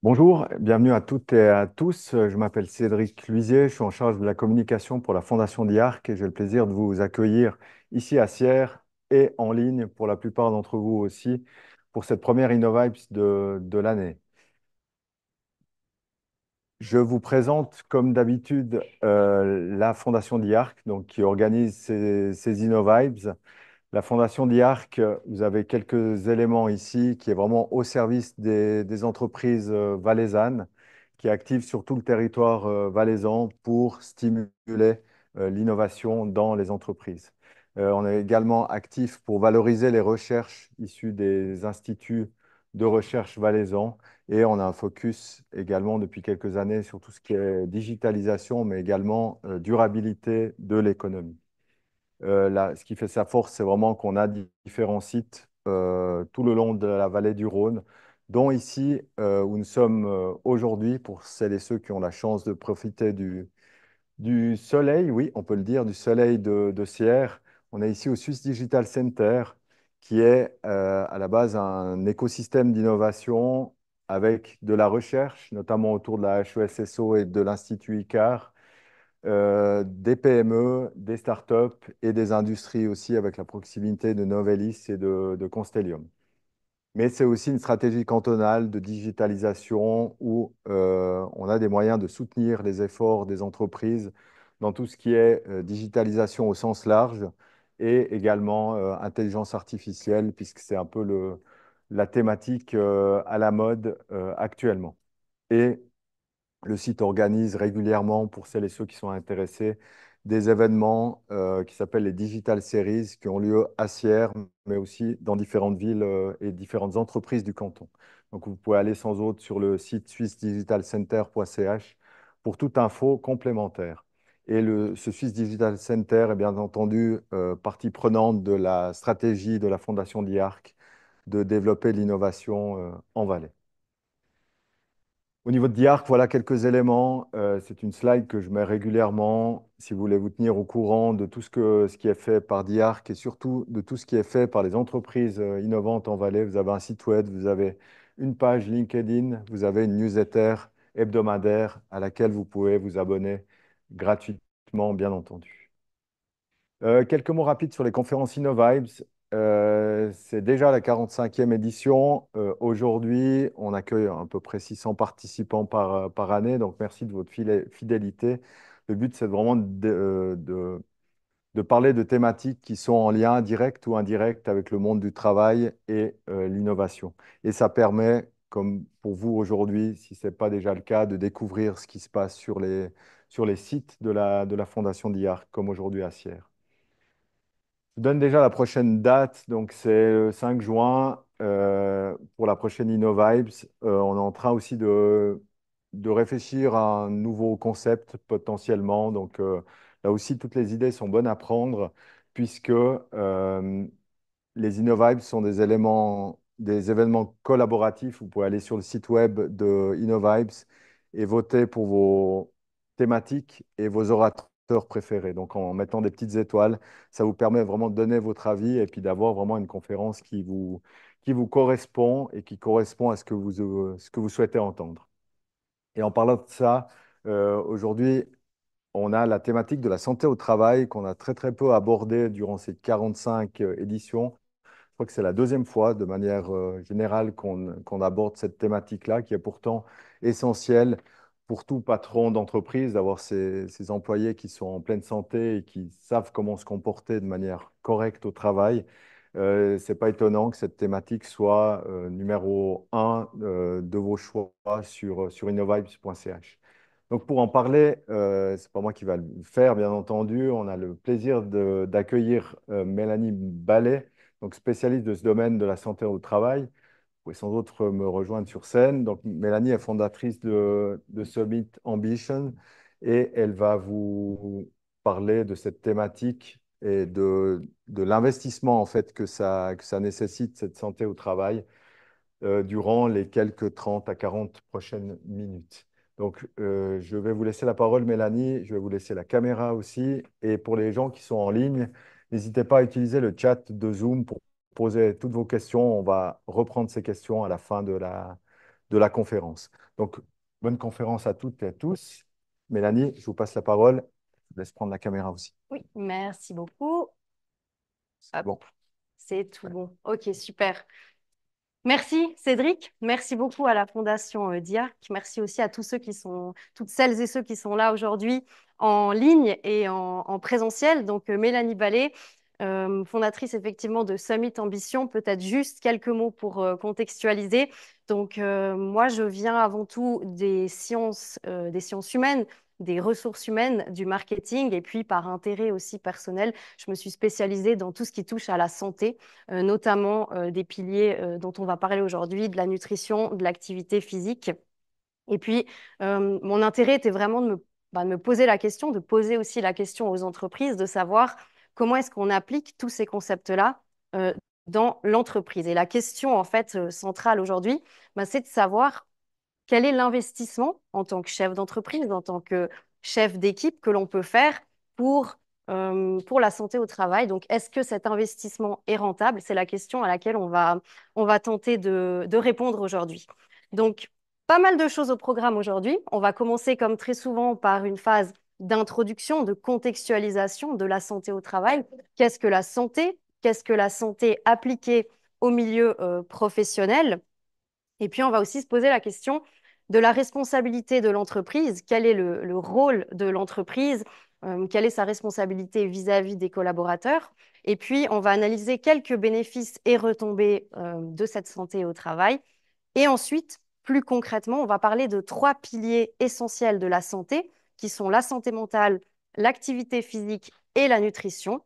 Bonjour, bienvenue à toutes et à tous. Je m'appelle Cédric Luisier, je suis en charge de la communication pour la Fondation Diarc et j'ai le plaisir de vous accueillir ici à Sierre et en ligne pour la plupart d'entre vous aussi pour cette première InnoVibes de l'année. Je vous présente comme d'habitude la Fondation Diarc donc, qui organise ces InnoVibes. La Fondation Diarc, vous avez quelques éléments ici qui est vraiment au service des entreprises valaisannes, qui est active sur tout le territoire valaisan pour stimuler l'innovation dans les entreprises. On est également actif pour valoriser les recherches issues des instituts de recherche valaisans et on a un focus également depuis quelques années sur tout ce qui est digitalisation, mais également durabilité de l'économie. Ce qui fait sa force, c'est vraiment qu'on a différents sites tout le long de la vallée du Rhône, dont ici où nous sommes aujourd'hui, pour celles et ceux qui ont la chance de profiter du soleil, oui, on peut le dire, du soleil de Sierre. On est ici au Swiss Digital Center, qui est à la base un écosystème d'innovation avec de la recherche, notamment autour de la HESSO et de l'Institut ICAR, des PME, des startups et des industries aussi avec la proximité de Novelis et de Constellium. Mais c'est aussi une stratégie cantonale de digitalisation où on a des moyens de soutenir les efforts des entreprises dans tout ce qui est digitalisation au sens large et également intelligence artificielle, puisque c'est un peu la thématique à la mode actuellement. Et le site organise régulièrement, pour celles et ceux qui sont intéressés, des événements qui s'appellent les Digital Series, qui ont lieu à Sierre, mais aussi dans différentes villes et différentes entreprises du canton. Donc, vous pouvez aller sans autre sur le site swissdigitalcenter.ch pour toute info complémentaire. Et ce Swiss Digital Center est bien entendu partie prenante de la stratégie de la Fondation DIARC de développer l'innovation en Valais. Au niveau de Diarc, voilà quelques éléments. C'est une slide que je mets régulièrement si vous voulez vous tenir au courant de tout ce qui est fait par Diarc et surtout de tout ce qui est fait par les entreprises innovantes en Valais. Vous avez un site web, vous avez une page LinkedIn, vous avez une newsletter hebdomadaire à laquelle vous pouvez vous abonner gratuitement, bien entendu. Quelques mots rapides sur les conférences InnoVibes. C'est déjà la 45e édition. Aujourd'hui, on accueille à peu près 600 participants par année, donc merci de votre fidélité. Le but, c'est vraiment de parler de thématiques qui sont en lien direct ou indirect avec le monde du travail et l'innovation. Et ça permet, comme pour vous aujourd'hui, si ce n'est pas déjà le cas, de découvrir ce qui se passe sur les sites de la Fondation d'IARC, comme aujourd'hui à Sierre. Je vous donne déjà la prochaine date, donc c'est le 5 juin pour la prochaine InnoVibes. On est en train aussi de réfléchir à un nouveau concept potentiellement. Donc là aussi, toutes les idées sont bonnes à prendre puisque les InnoVibes sont des événements collaboratifs. Vous pouvez aller sur le site web de InnoVibes et voter pour vos thématiques et vos orateurs préférés. Donc, en mettant des petites étoiles, ça vous permet vraiment de donner votre avis et puis d'avoir vraiment une conférence qui vous correspond et qui correspond à ce que vous souhaitez entendre. Et en parlant de ça, aujourd'hui, on a la thématique de la santé au travail qu'on a très très peu abordée durant ces 45 éditions. Je crois que c'est la deuxième fois, de manière générale, qu'on aborde cette thématique-là, qui est pourtant essentielle pour tout patron d'entreprise, d'avoir ses employés qui sont en pleine santé et qui savent comment se comporter de manière correcte au travail. C'est pas étonnant que cette thématique soit numéro un de vos choix sur innovibes.ch. Donc pour en parler, c'est pas moi qui va le faire, bien entendu. On a le plaisir d'accueillir Mélanie Ballet, donc spécialiste de ce domaine de la santé au travail. Vous pouvez sans doute me rejoindre sur scène. Donc, Mélanie est fondatrice de Summit Ambition et elle va vous parler de cette thématique et de l'investissement en fait que ça nécessite, cette santé au travail, durant les quelques 30 à 40 prochaines minutes. Donc, je vais vous laisser la parole, Mélanie. Je vais vous laisser la caméra aussi. Et pour les gens qui sont en ligne, n'hésitez pas à utiliser le chat de Zoom pour poser toutes vos questions. On va reprendre ces questions à la fin de la conférence. Donc, bonne conférence à toutes et à tous. Mélanie, je vous passe la parole. Je vous laisse prendre la caméra aussi. Oui, merci beaucoup. Hop, Bon. c'est tout bon. Ok, super. Merci Cédric, merci beaucoup à la Fondation DIARC, merci aussi à tous ceux qui sont, toutes celles et ceux qui sont là aujourd'hui en ligne et en présentiel. Donc Mélanie Ballet, fondatrice effectivement de Summit Ambition, peut-être juste quelques mots pour contextualiser. Donc moi je viens avant tout des sciences humaines, des ressources humaines, du marketing et puis par intérêt aussi personnel, je me suis spécialisée dans tout ce qui touche à la santé notamment des piliers dont on va parler aujourd'hui, de la nutrition, de l'activité physique. Et puis, mon intérêt était vraiment de me poser la question, de poser aussi la question aux entreprises, de savoir comment est-ce qu'on applique tous ces concepts-là euh, dans l'entreprise. Et la question, en fait, centrale aujourd'hui, c'est de savoir quel est l'investissement en tant que chef d'entreprise, en tant que chef d'équipe que l'on peut faire pour la santé au travail. Donc, est-ce que cet investissement est rentable? C'est la question à laquelle on va tenter de répondre aujourd'hui. Donc, pas mal de choses au programme aujourd'hui. On va commencer, comme très souvent, par une phase d'introduction, de contextualisation de la santé au travail. Qu'est-ce que la santé? Qu'est-ce que la santé appliquée au milieu professionnel? Et puis, on va aussi se poser la question de la responsabilité de l'entreprise. Quel est le rôle de l'entreprise? Quelle est sa responsabilité vis-à-vis des collaborateurs? Et puis, on va analyser quelques bénéfices et retombées de cette santé au travail. Et ensuite, plus concrètement, on va parler de trois piliers essentiels de la santé, qui sont la santé mentale, l'activité physique et la nutrition.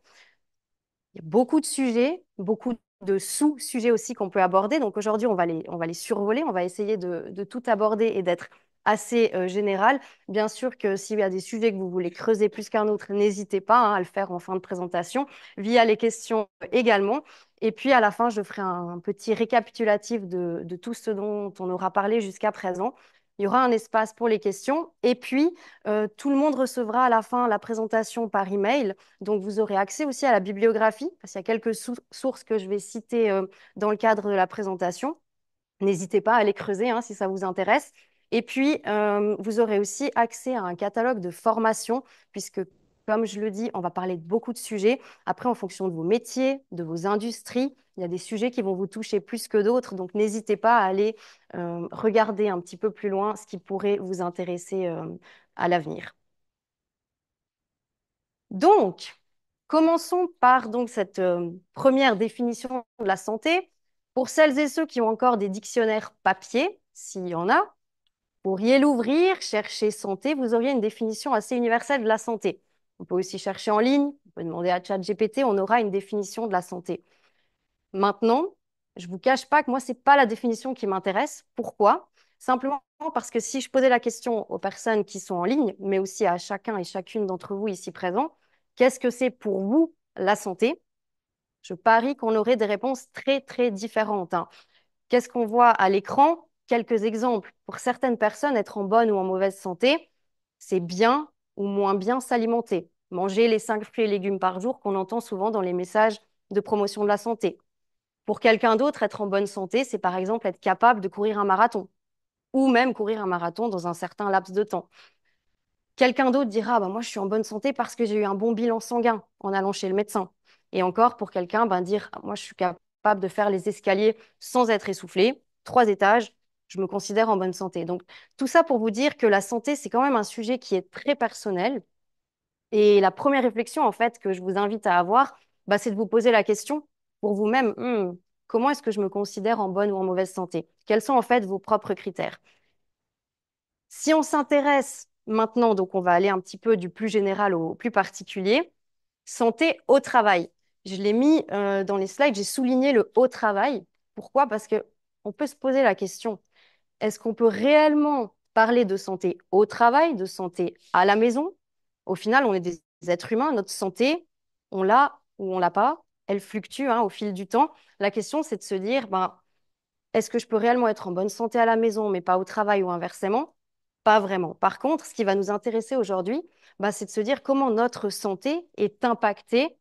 Il y a beaucoup de sujets, beaucoup de sous-sujets aussi qu'on peut aborder. Donc aujourd'hui, on va les survoler, on va essayer de tout aborder et d'être assez général. Bien sûr que s'il y a des sujets que vous voulez creuser plus qu'un autre, n'hésitez pas à le faire en fin de présentation, via les questions également. Et puis à la fin, je ferai un petit récapitulatif de tout ce dont on aura parlé jusqu'à présent. Il y aura un espace pour les questions. Et puis, tout le monde recevra à la fin la présentation par email. Donc, vous aurez accès aussi à la bibliographie, parce qu'il y a quelques sources que je vais citer dans le cadre de la présentation. N'hésitez pas à les creuser hein, si ça vous intéresse. Et puis, vous aurez aussi accès à un catalogue de formation, puisque, comme je le dis, on va parler de beaucoup de sujets. Après, en fonction de vos métiers, de vos industries, il y a des sujets qui vont vous toucher plus que d'autres. Donc, n'hésitez pas à aller regarder un petit peu plus loin ce qui pourrait vous intéresser à l'avenir. Donc, commençons par donc cette première définition de la santé. Pour celles et ceux qui ont encore des dictionnaires papier, s'il y en a, vous pourriez l'ouvrir, chercher santé, vous auriez une définition assez universelle de la santé. On peut aussi chercher en ligne, on peut demander à ChatGPT, on aura une définition de la santé. Maintenant, je ne vous cache pas que moi, ce n'est pas la définition qui m'intéresse. Pourquoi? Simplement parce que si je posais la question aux personnes qui sont en ligne, mais aussi à chacun et chacune d'entre vous ici présents, qu'est-ce que c'est pour vous la santé? Je parie qu'on aurait des réponses très, très différentes, hein. Qu'est-ce qu'on voit à l'écran? Quelques exemples. Pour certaines personnes, être en bonne ou en mauvaise santé, c'est bien ou moins bien s'alimenter. Manger les 5 fruits et légumes par jour qu'on entend souvent dans les messages de promotion de la santé. Pour quelqu'un d'autre, être en bonne santé, c'est par exemple être capable de courir un marathon ou même courir un marathon dans un certain laps de temps. Quelqu'un d'autre dira, bah, moi je suis en bonne santé parce que j'ai eu un bon bilan sanguin en allant chez le médecin. Et encore, pour quelqu'un, ben, dire, ah, moi je suis capable de faire les escaliers sans être essoufflé, 3 étages, je me considère en bonne santé. Donc tout ça pour vous dire que la santé, c'est quand même un sujet qui est très personnel. Et la première réflexion, en fait, que je vous invite à avoir, bah, c'est de vous poser la question pour vous-même, comment est-ce que je me considère en bonne ou en mauvaise santé? Quels sont en fait vos propres critères? Si on s'intéresse maintenant, donc on va aller un petit peu du plus général au plus particulier, santé au travail. Je l'ai mis dans les slides, j'ai souligné le au travail. Pourquoi? Parce que on peut se poser la question, est-ce qu'on peut réellement parler de santé au travail, de santé à la maison? Au final, on est des êtres humains, notre santé, on l'a ou on l'a pas, elle fluctue hein, au fil du temps. La question, c'est de se dire, ben, est-ce que je peux réellement être en bonne santé à la maison, mais pas au travail ou inversement? Pas vraiment. Par contre, ce qui va nous intéresser aujourd'hui, bah, c'est de se dire comment notre santé est impactée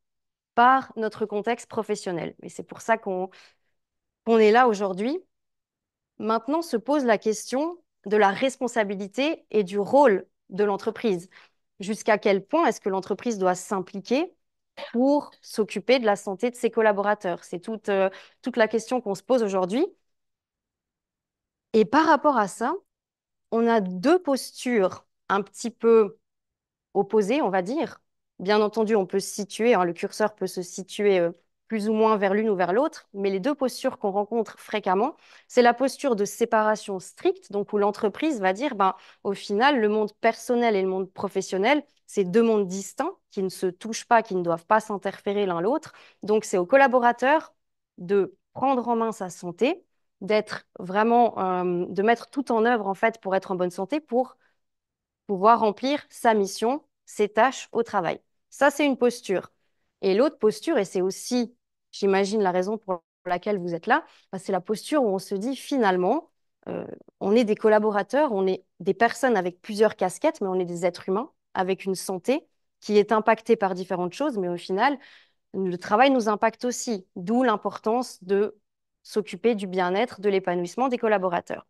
par notre contexte professionnel. Et c'est pour ça qu'on est là aujourd'hui. Maintenant se pose la question de la responsabilité et du rôle de l'entreprise. Jusqu'à quel point est-ce que l'entreprise doit s'impliquer pour s'occuper de la santé de ses collaborateurs? C'est toute la question qu'on se pose aujourd'hui. Et par rapport à ça, on a deux postures un petit peu opposées, on va dire. Bien entendu, on peut se situer, hein, le curseur peut se situer plus ou moins vers l'une ou vers l'autre, mais les deux postures qu'on rencontre fréquemment, c'est la posture de séparation stricte, donc où l'entreprise va dire, ben, au final, le monde personnel et le monde professionnel, c'est deux mondes distincts qui ne se touchent pas, qui ne doivent pas s'interférer l'un l'autre. Donc, c'est aux collaborateurs de prendre en main sa santé, d'être vraiment, de mettre tout en œuvre en fait pour être en bonne santé, pour pouvoir remplir sa mission, ses tâches au travail. Ça, c'est une posture. Et l'autre posture, et c'est aussi, j'imagine, la raison pour laquelle vous êtes là, bah, c'est la posture où on se dit finalement, euh, on est des collaborateurs, on est des personnes avec plusieurs casquettes, mais on est des êtres humains avec une santé qui est impactée par différentes choses, mais au final, le travail nous impacte aussi, d'où l'importance de s'occuper du bien-être, de l'épanouissement des collaborateurs.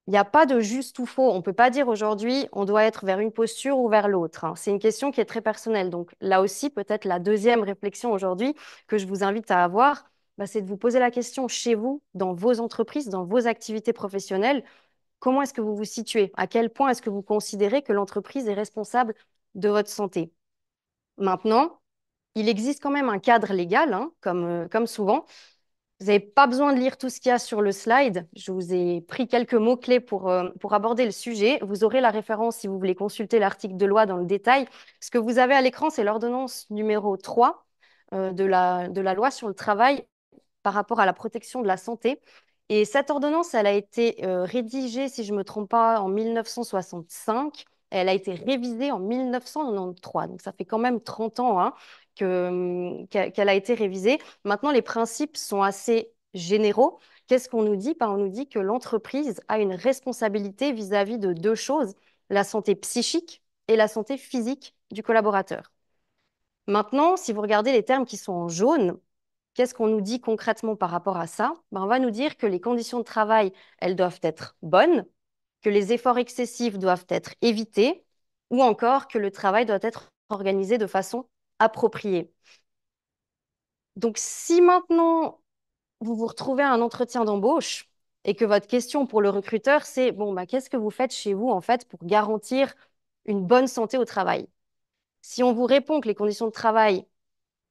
Il n'y a pas de juste ou faux. On ne peut pas dire aujourd'hui on doit être vers une posture ou vers l'autre, hein. C'est une question qui est très personnelle. Donc là aussi, peut-être la deuxième réflexion aujourd'hui que je vous invite à avoir, bah, c'est de vous poser la question chez vous, dans vos entreprises, dans vos activités professionnelles, comment est-ce que vous vous situez? À quel point est-ce que vous considérez que l'entreprise est responsable de votre santé? Maintenant, il existe quand même un cadre légal, hein, comme souvent. Vous n'avez pas besoin de lire tout ce qu'il y a sur le slide. Je vous ai pris quelques mots-clés pour aborder le sujet. Vous aurez la référence si vous voulez consulter l'article de loi dans le détail. Ce que vous avez à l'écran, c'est l'ordonnance numéro 3 de la loi sur le travail par rapport à la protection de la santé. Et cette ordonnance, elle a été rédigée, si je ne me trompe pas, en 1965. Elle a été révisée en 1993. Donc, ça fait quand même 30 ans hein, qu'elle a été révisée. Maintenant, les principes sont assez généraux. Qu'est-ce qu'on nous dit? Ben, on nous dit que l'entreprise a une responsabilité vis-à-vis de deux choses, la santé psychique et la santé physique du collaborateur. Maintenant, si vous regardez les termes qui sont en jaune, qu'est-ce qu'on nous dit concrètement par rapport à ça? Ben, on va nous dire que les conditions de travail, elles doivent être bonnes, que les efforts excessifs doivent être évités, ou encore que le travail doit être organisé de façon appropriée. Donc, si maintenant vous vous retrouvez à un entretien d'embauche et que votre question pour le recruteur, c'est, bon, bah, qu'est-ce que vous faites chez vous, en fait, pour garantir une bonne santé au travail? Si on vous répond que les conditions de travail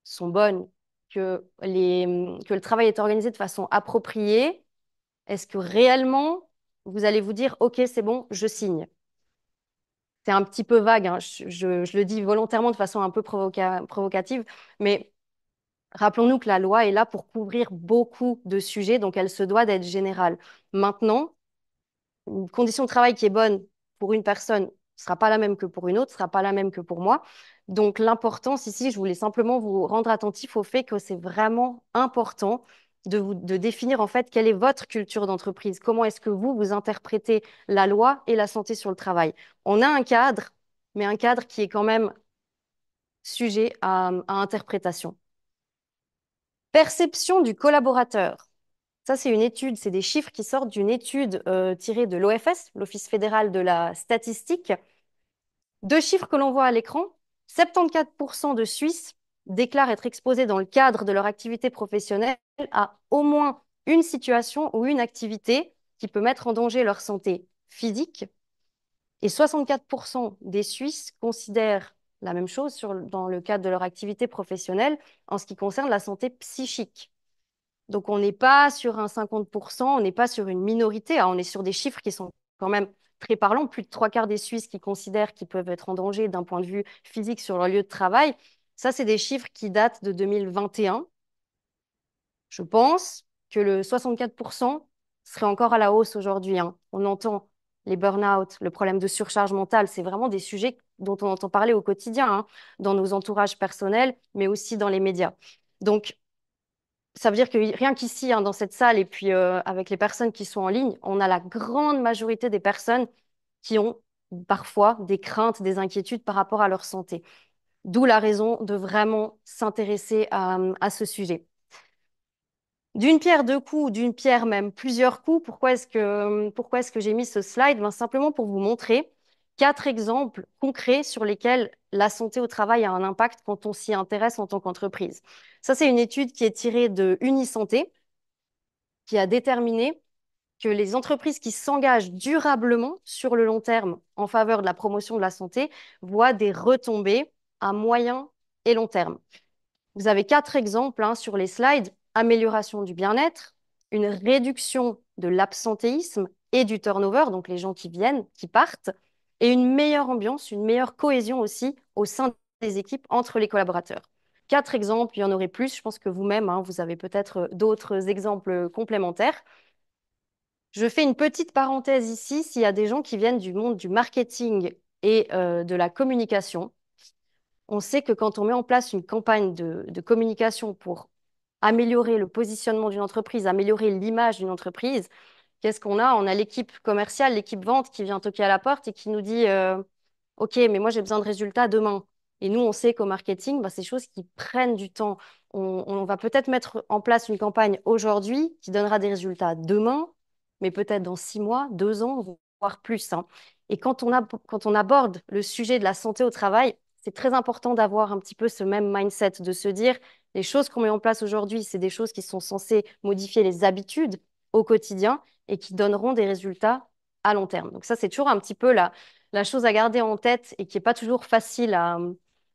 sont bonnes, que le travail est organisé de façon appropriée, est-ce que réellement, vous allez vous dire, OK, c'est bon, je signe? C'est un petit peu vague, hein. Je le dis volontairement de façon un peu provocative, mais rappelons-nous que la loi est là pour couvrir beaucoup de sujets, donc elle se doit d'être générale. Maintenant, une condition de travail qui est bonne pour une personne ne sera pas la même que pour une autre, ne sera pas la même que pour moi. Donc l'importance ici, je voulais simplement vous rendre attentif au fait que c'est vraiment important de définir en fait quelle est votre culture d'entreprise, comment est-ce que vous interprétez la loi et la santé sur le travail. On a un cadre, mais un cadre qui est quand même sujet à interprétation. Perception du collaborateur. Ça, c'est une étude, c'est des chiffres qui sortent d'une étude tirée de l'OFS, l'Office fédéral de la statistique. Deux chiffres que l'on voit à l'écran. 74% de Suisses déclarent être exposés dans le cadre de leur activité professionnelle à au moins une situation ou une activité qui peut mettre en danger leur santé physique. Et 64% des Suisses considèrent la même chose dans le cadre de leur activité professionnelle en ce qui concerne la santé psychique. Donc, on n'est pas sur un 50%, on n'est pas sur une minorité, hein, on est sur des chiffres qui sont quand même très parlants. Plus de trois quarts des Suisses qui considèrent qu'ils peuvent être en danger d'un point de vue physique sur leur lieu de travail. Ça, c'est des chiffres qui datent de 2021. Je pense que le 64% serait encore à la hausse aujourd'hui, hein. On entend les burn-out, le problème de surcharge mentale, c'est vraiment des sujets dont on entend parler au quotidien, hein, dans nos entourages personnels, mais aussi dans les médias. Donc, ça veut dire que rien qu'ici, hein, dans cette salle, et puis avec les personnes qui sont en ligne, on a la grande majorité des personnes qui ont parfois des craintes, des inquiétudes par rapport à leur santé. D'où la raison de vraiment s'intéresser à ce sujet. D'une pierre deux coups, d'une pierre même plusieurs coups. Pourquoi est-ce que j'ai mis ce slide? Ben, simplement pour vous montrer 4 exemples concrets sur lesquels la santé au travail a un impact quand on s'y intéresse en tant qu'entreprise. Ça, c'est une étude qui est tirée de Unisanté, qui a déterminé que les entreprises qui s'engagent durablement sur le long terme en faveur de la promotion de la santé voient des retombées à moyen et long terme. Vous avez 4 exemples sur les slides. Amélioration du bien-être, une réduction de l'absentéisme et du turnover, donc les gens qui viennent, qui partent, et une meilleure ambiance, une meilleure cohésion aussi au sein des équipes entre les collaborateurs. 4 exemples, il y en aurait plus. Je pense que vous-même, vous avez peut-être d'autres exemples complémentaires. Je fais une petite parenthèse ici. S'il y a des gens qui viennent du monde du marketing et de la communication, on sait que quand on met en place une campagne de communication pour améliorer le positionnement d'une entreprise, améliorer l'image d'une entreprise, qu'est-ce qu'on a? On a l'équipe commerciale, l'équipe vente qui vient toquer à la porte et qui nous dit OK, mais moi j'ai besoin de résultats demain. Et nous, on sait qu'au marketing, bah, c'est des choses qui prennent du temps. On va peut-être mettre en place une campagne aujourd'hui qui donnera des résultats demain, mais peut-être dans 6 mois, 2 ans, voire plus, hein. Et quand on aborde le sujet de la santé au travail, c'est très important d'avoir un petit peu ce même mindset, de se dire les choses qu'on met en place aujourd'hui, c'est des choses qui sont censées modifier les habitudes au quotidien et qui donneront des résultats à long terme. Donc ça, c'est toujours un petit peu la chose à garder en tête et qui n'est pas toujours facile à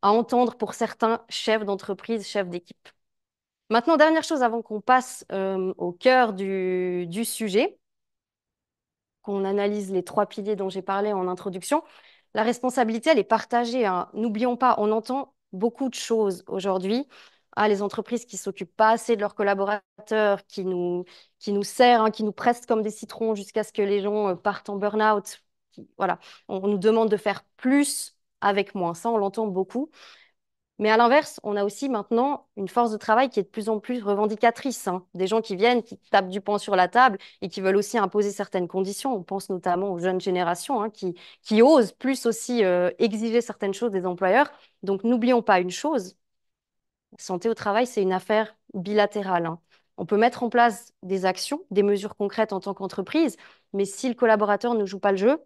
entendre pour certains chefs d'entreprise, chefs d'équipe. Maintenant, dernière chose avant qu'on passe au cœur du sujet, qu'on analyse les 3 piliers dont j'ai parlé en introduction, la responsabilité, elle est partagée, hein. N'oublions pas, on entend beaucoup de choses aujourd'hui. Ah, les entreprises qui s'occupent pas assez de leurs collaborateurs, qui nous serrent, hein, qui nous pressent comme des citrons jusqu'à ce que les gens partent en burn-out. Voilà, on nous demande de faire plus avec moins. Ça, on l'entend beaucoup. Mais à l'inverse, on a aussi maintenant une force de travail qui est de plus en plus revendicatrice, hein. Des gens qui viennent, qui tapent du poing sur la table et qui veulent aussi imposer certaines conditions. On pense notamment aux jeunes générations, hein, qui osent plus aussi exiger certaines choses des employeurs. Donc n'oublions pas une chose, santé au travail, c'est une affaire bilatérale, hein. On peut mettre en place des actions, des mesures concrètes en tant qu'entreprise, mais si le collaborateur ne joue pas le jeu,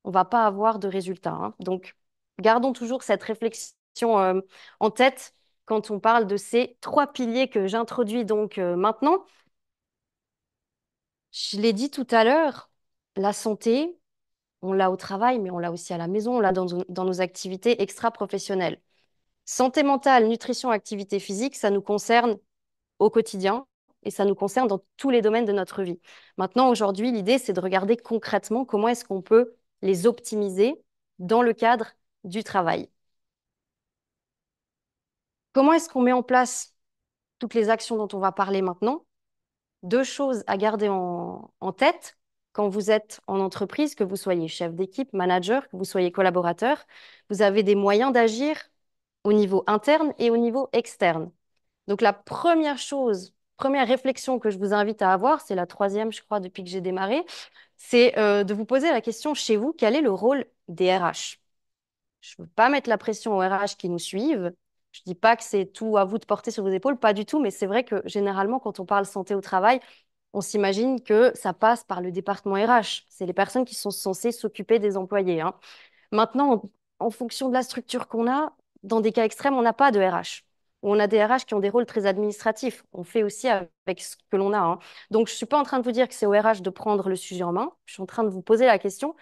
on va pas avoir de résultats, hein. Donc, gardons toujours cette réflexion en tête quand on parle de ces 3 piliers que j'introduis donc maintenant. Je l'ai dit tout à l'heure, la santé, on l'a au travail, mais on l'a aussi à la maison, on l'a dans nos activités extra-professionnelles. Santé mentale, nutrition, activité physique, ça nous concerne au quotidien et ça nous concerne dans tous les domaines de notre vie. Maintenant, aujourd'hui, l'idée, c'est de regarder concrètement comment est-ce qu'on peut les optimiser dans le cadre du travail. Comment est-ce qu'on met en place toutes les actions dont on va parler maintenant? 2 choses à garder en tête quand vous êtes en entreprise, que vous soyez chef d'équipe, manager, que vous soyez collaborateur, vous avez des moyens d'agir au niveau interne et au niveau externe. Donc la première chose, première réflexion que je vous invite à avoir, c'est la troisième, je crois, depuis que j'ai démarré, c'est de vous poser la question chez vous, quel est le rôle des RH? Je ne veux pas mettre la pression aux RH qui nous suivent. Je ne dis pas que c'est tout à vous de porter sur vos épaules, pas du tout, mais c'est vrai que généralement, quand on parle santé au travail, on s'imagine que ça passe par le département RH. C'est les personnes qui sont censées s'occuper des employés, hein. Maintenant, en fonction de la structure qu'on a, dans des cas extrêmes, on n'a pas de RH. Ou on a des RH qui ont des rôles très administratifs. On fait aussi avec ce que l'on a, hein. Donc, je ne suis pas en train de vous dire que c'est au RH de prendre le sujet en main. Je suis en train de vous poser la question,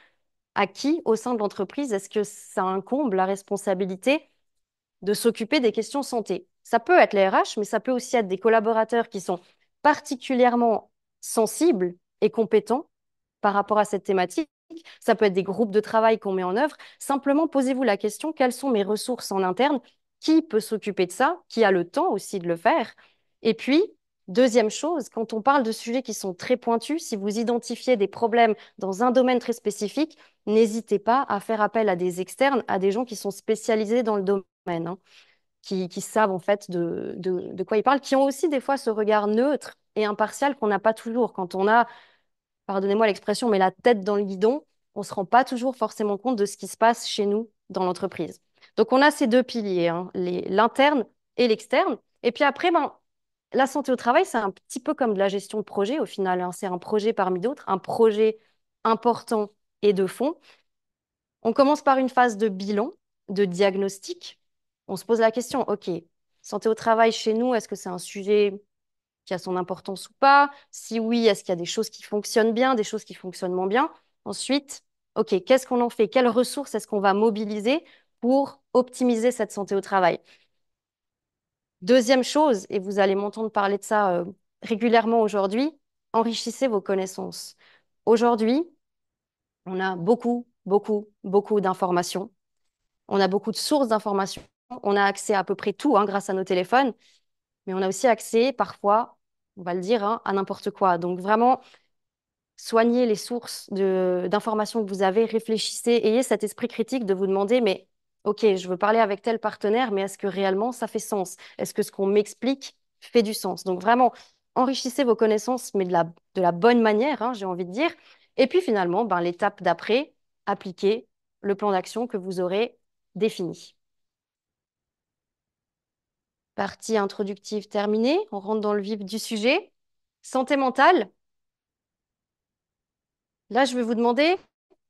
à qui, au sein de l'entreprise, est-ce que ça incombe la responsabilité de s'occuper des questions santé? Ça peut être les RH, mais ça peut aussi être des collaborateurs qui sont particulièrement sensibles et compétents par rapport à cette thématique. Ça peut être des groupes de travail qu'on met en œuvre. Simplement, posez-vous la question, quelles sont mes ressources en interne? Qui peut s'occuper de ça? Qui a le temps aussi de le faire? Et puis, deuxième chose, quand on parle de sujets qui sont très pointus, si vous identifiez des problèmes dans un domaine très spécifique, n'hésitez pas à faire appel à des externes, à des gens qui sont spécialisés dans le domaine, hein, qui savent en fait de quoi ils parlent, qui ont aussi des fois ce regard neutre et impartial qu'on n'a pas toujours quand on a, pardonnez-moi l'expression, mais la tête dans le guidon, on ne se rend pas toujours forcément compte de ce qui se passe chez nous dans l'entreprise. Donc on a ces 2 piliers, hein, l'interne et l'externe. Et puis après, ben, la santé au travail, c'est un petit peu comme de la gestion de projet au final, hein. C'est un projet parmi d'autres, un projet important et de fond. On commence par une phase de bilan, de diagnostic. On se pose la question, OK, santé au travail chez nous, est-ce que c'est un sujet qui a son importance ou pas? Si oui, est-ce qu'il y a des choses qui fonctionnent bien, des choses qui fonctionnent moins bien? Ensuite, OK, qu'est-ce qu'on en fait? Quelles ressources est-ce qu'on va mobiliser pour optimiser cette santé au travail? Deuxième chose, et vous allez m'entendre parler de ça régulièrement aujourd'hui, enrichissez vos connaissances. Aujourd'hui, on a beaucoup, beaucoup, beaucoup d'informations. On a beaucoup de sources d'informations. On a accès à peu près tout grâce à nos téléphones, mais on a aussi accès parfois, on va le dire, à n'importe quoi. Donc vraiment, soignez les sources d'informations que vous avez, réfléchissez, ayez cet esprit critique de vous demander, mais OK, je veux parler avec tel partenaire, mais est-ce que réellement ça fait sens? Est-ce que ce qu'on m'explique fait du sens? Donc vraiment, enrichissez vos connaissances, mais de la bonne manière, j'ai envie de dire. Et puis finalement, ben, l'étape d'après, appliquez le plan d'action que vous aurez défini. Partie introductive terminée, on rentre dans le vif du sujet. Santé mentale. Là, je vais vous demander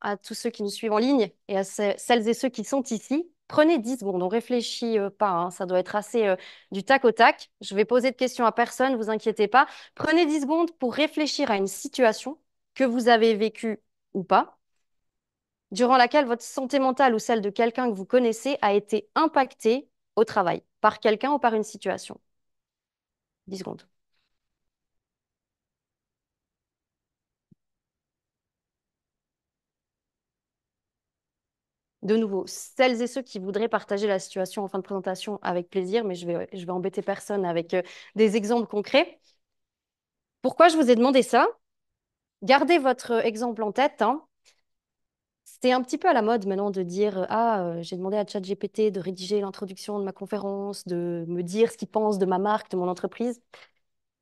à tous ceux qui nous suivent en ligne et à celles et ceux qui sont ici, prenez 10 secondes. On réfléchit pas, ça doit être assez du tac au tac. Je vais poser de questions à personne, vous inquiétez pas. Prenez 10 secondes pour réfléchir à une situation que vous avez vécue ou pas, durant laquelle votre santé mentale ou celle de quelqu'un que vous connaissez a été impactée au travail, par quelqu'un ou par une situation. 10 secondes. De nouveau, celles et ceux qui voudraient partager la situation en fin de présentation avec plaisir, mais je vais embêter personne avec des exemples concrets. Pourquoi je vous ai demandé ça? Gardez votre exemple en tête, hein. C'est un petit peu à la mode maintenant de dire j'ai demandé à ChatGPT de rédiger l'introduction de ma conférence, de me dire ce qu'il pense de ma marque, de mon entreprise.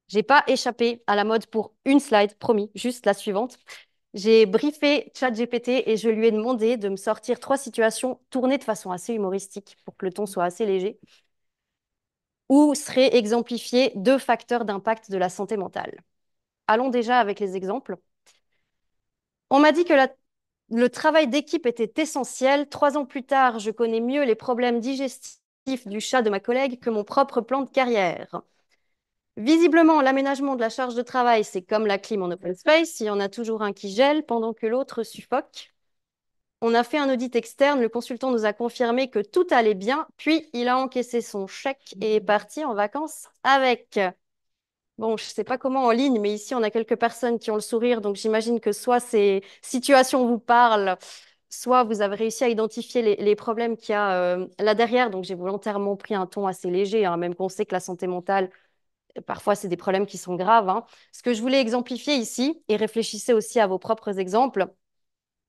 J'ai pas échappé à la mode pour une slide, promis, juste la suivante. J'ai briefé ChatGPT et je lui ai demandé de me sortir 3 situations tournées de façon assez humoristique pour que le ton soit assez léger, où seraient exemplifiés 2 facteurs d'impact de la santé mentale. Allons déjà avec les exemples. On m'a dit que le travail d'équipe était essentiel. 3 ans plus tard, je connais mieux les problèmes digestifs du chat de ma collègue que mon propre plan de carrière. Visiblement, l'aménagement de la charge de travail, c'est comme la clim en open space, il y en a toujours un qui gèle pendant que l'autre suffoque. On a fait un audit externe, le consultant nous a confirmé que tout allait bien, puis il a encaissé son chèque et est parti en vacances avec. Bon, je ne sais pas comment en ligne, mais ici, on a quelques personnes qui ont le sourire, donc j'imagine que soit ces situations vous parlent, soit vous avez réussi à identifier les problèmes qu'il y a là derrière. Donc, j'ai volontairement pris un ton assez léger, même qu'on sait que la santé mentale, parfois, c'est des problèmes qui sont graves, hein. Ce que je voulais exemplifier ici, et réfléchissez aussi à vos propres exemples,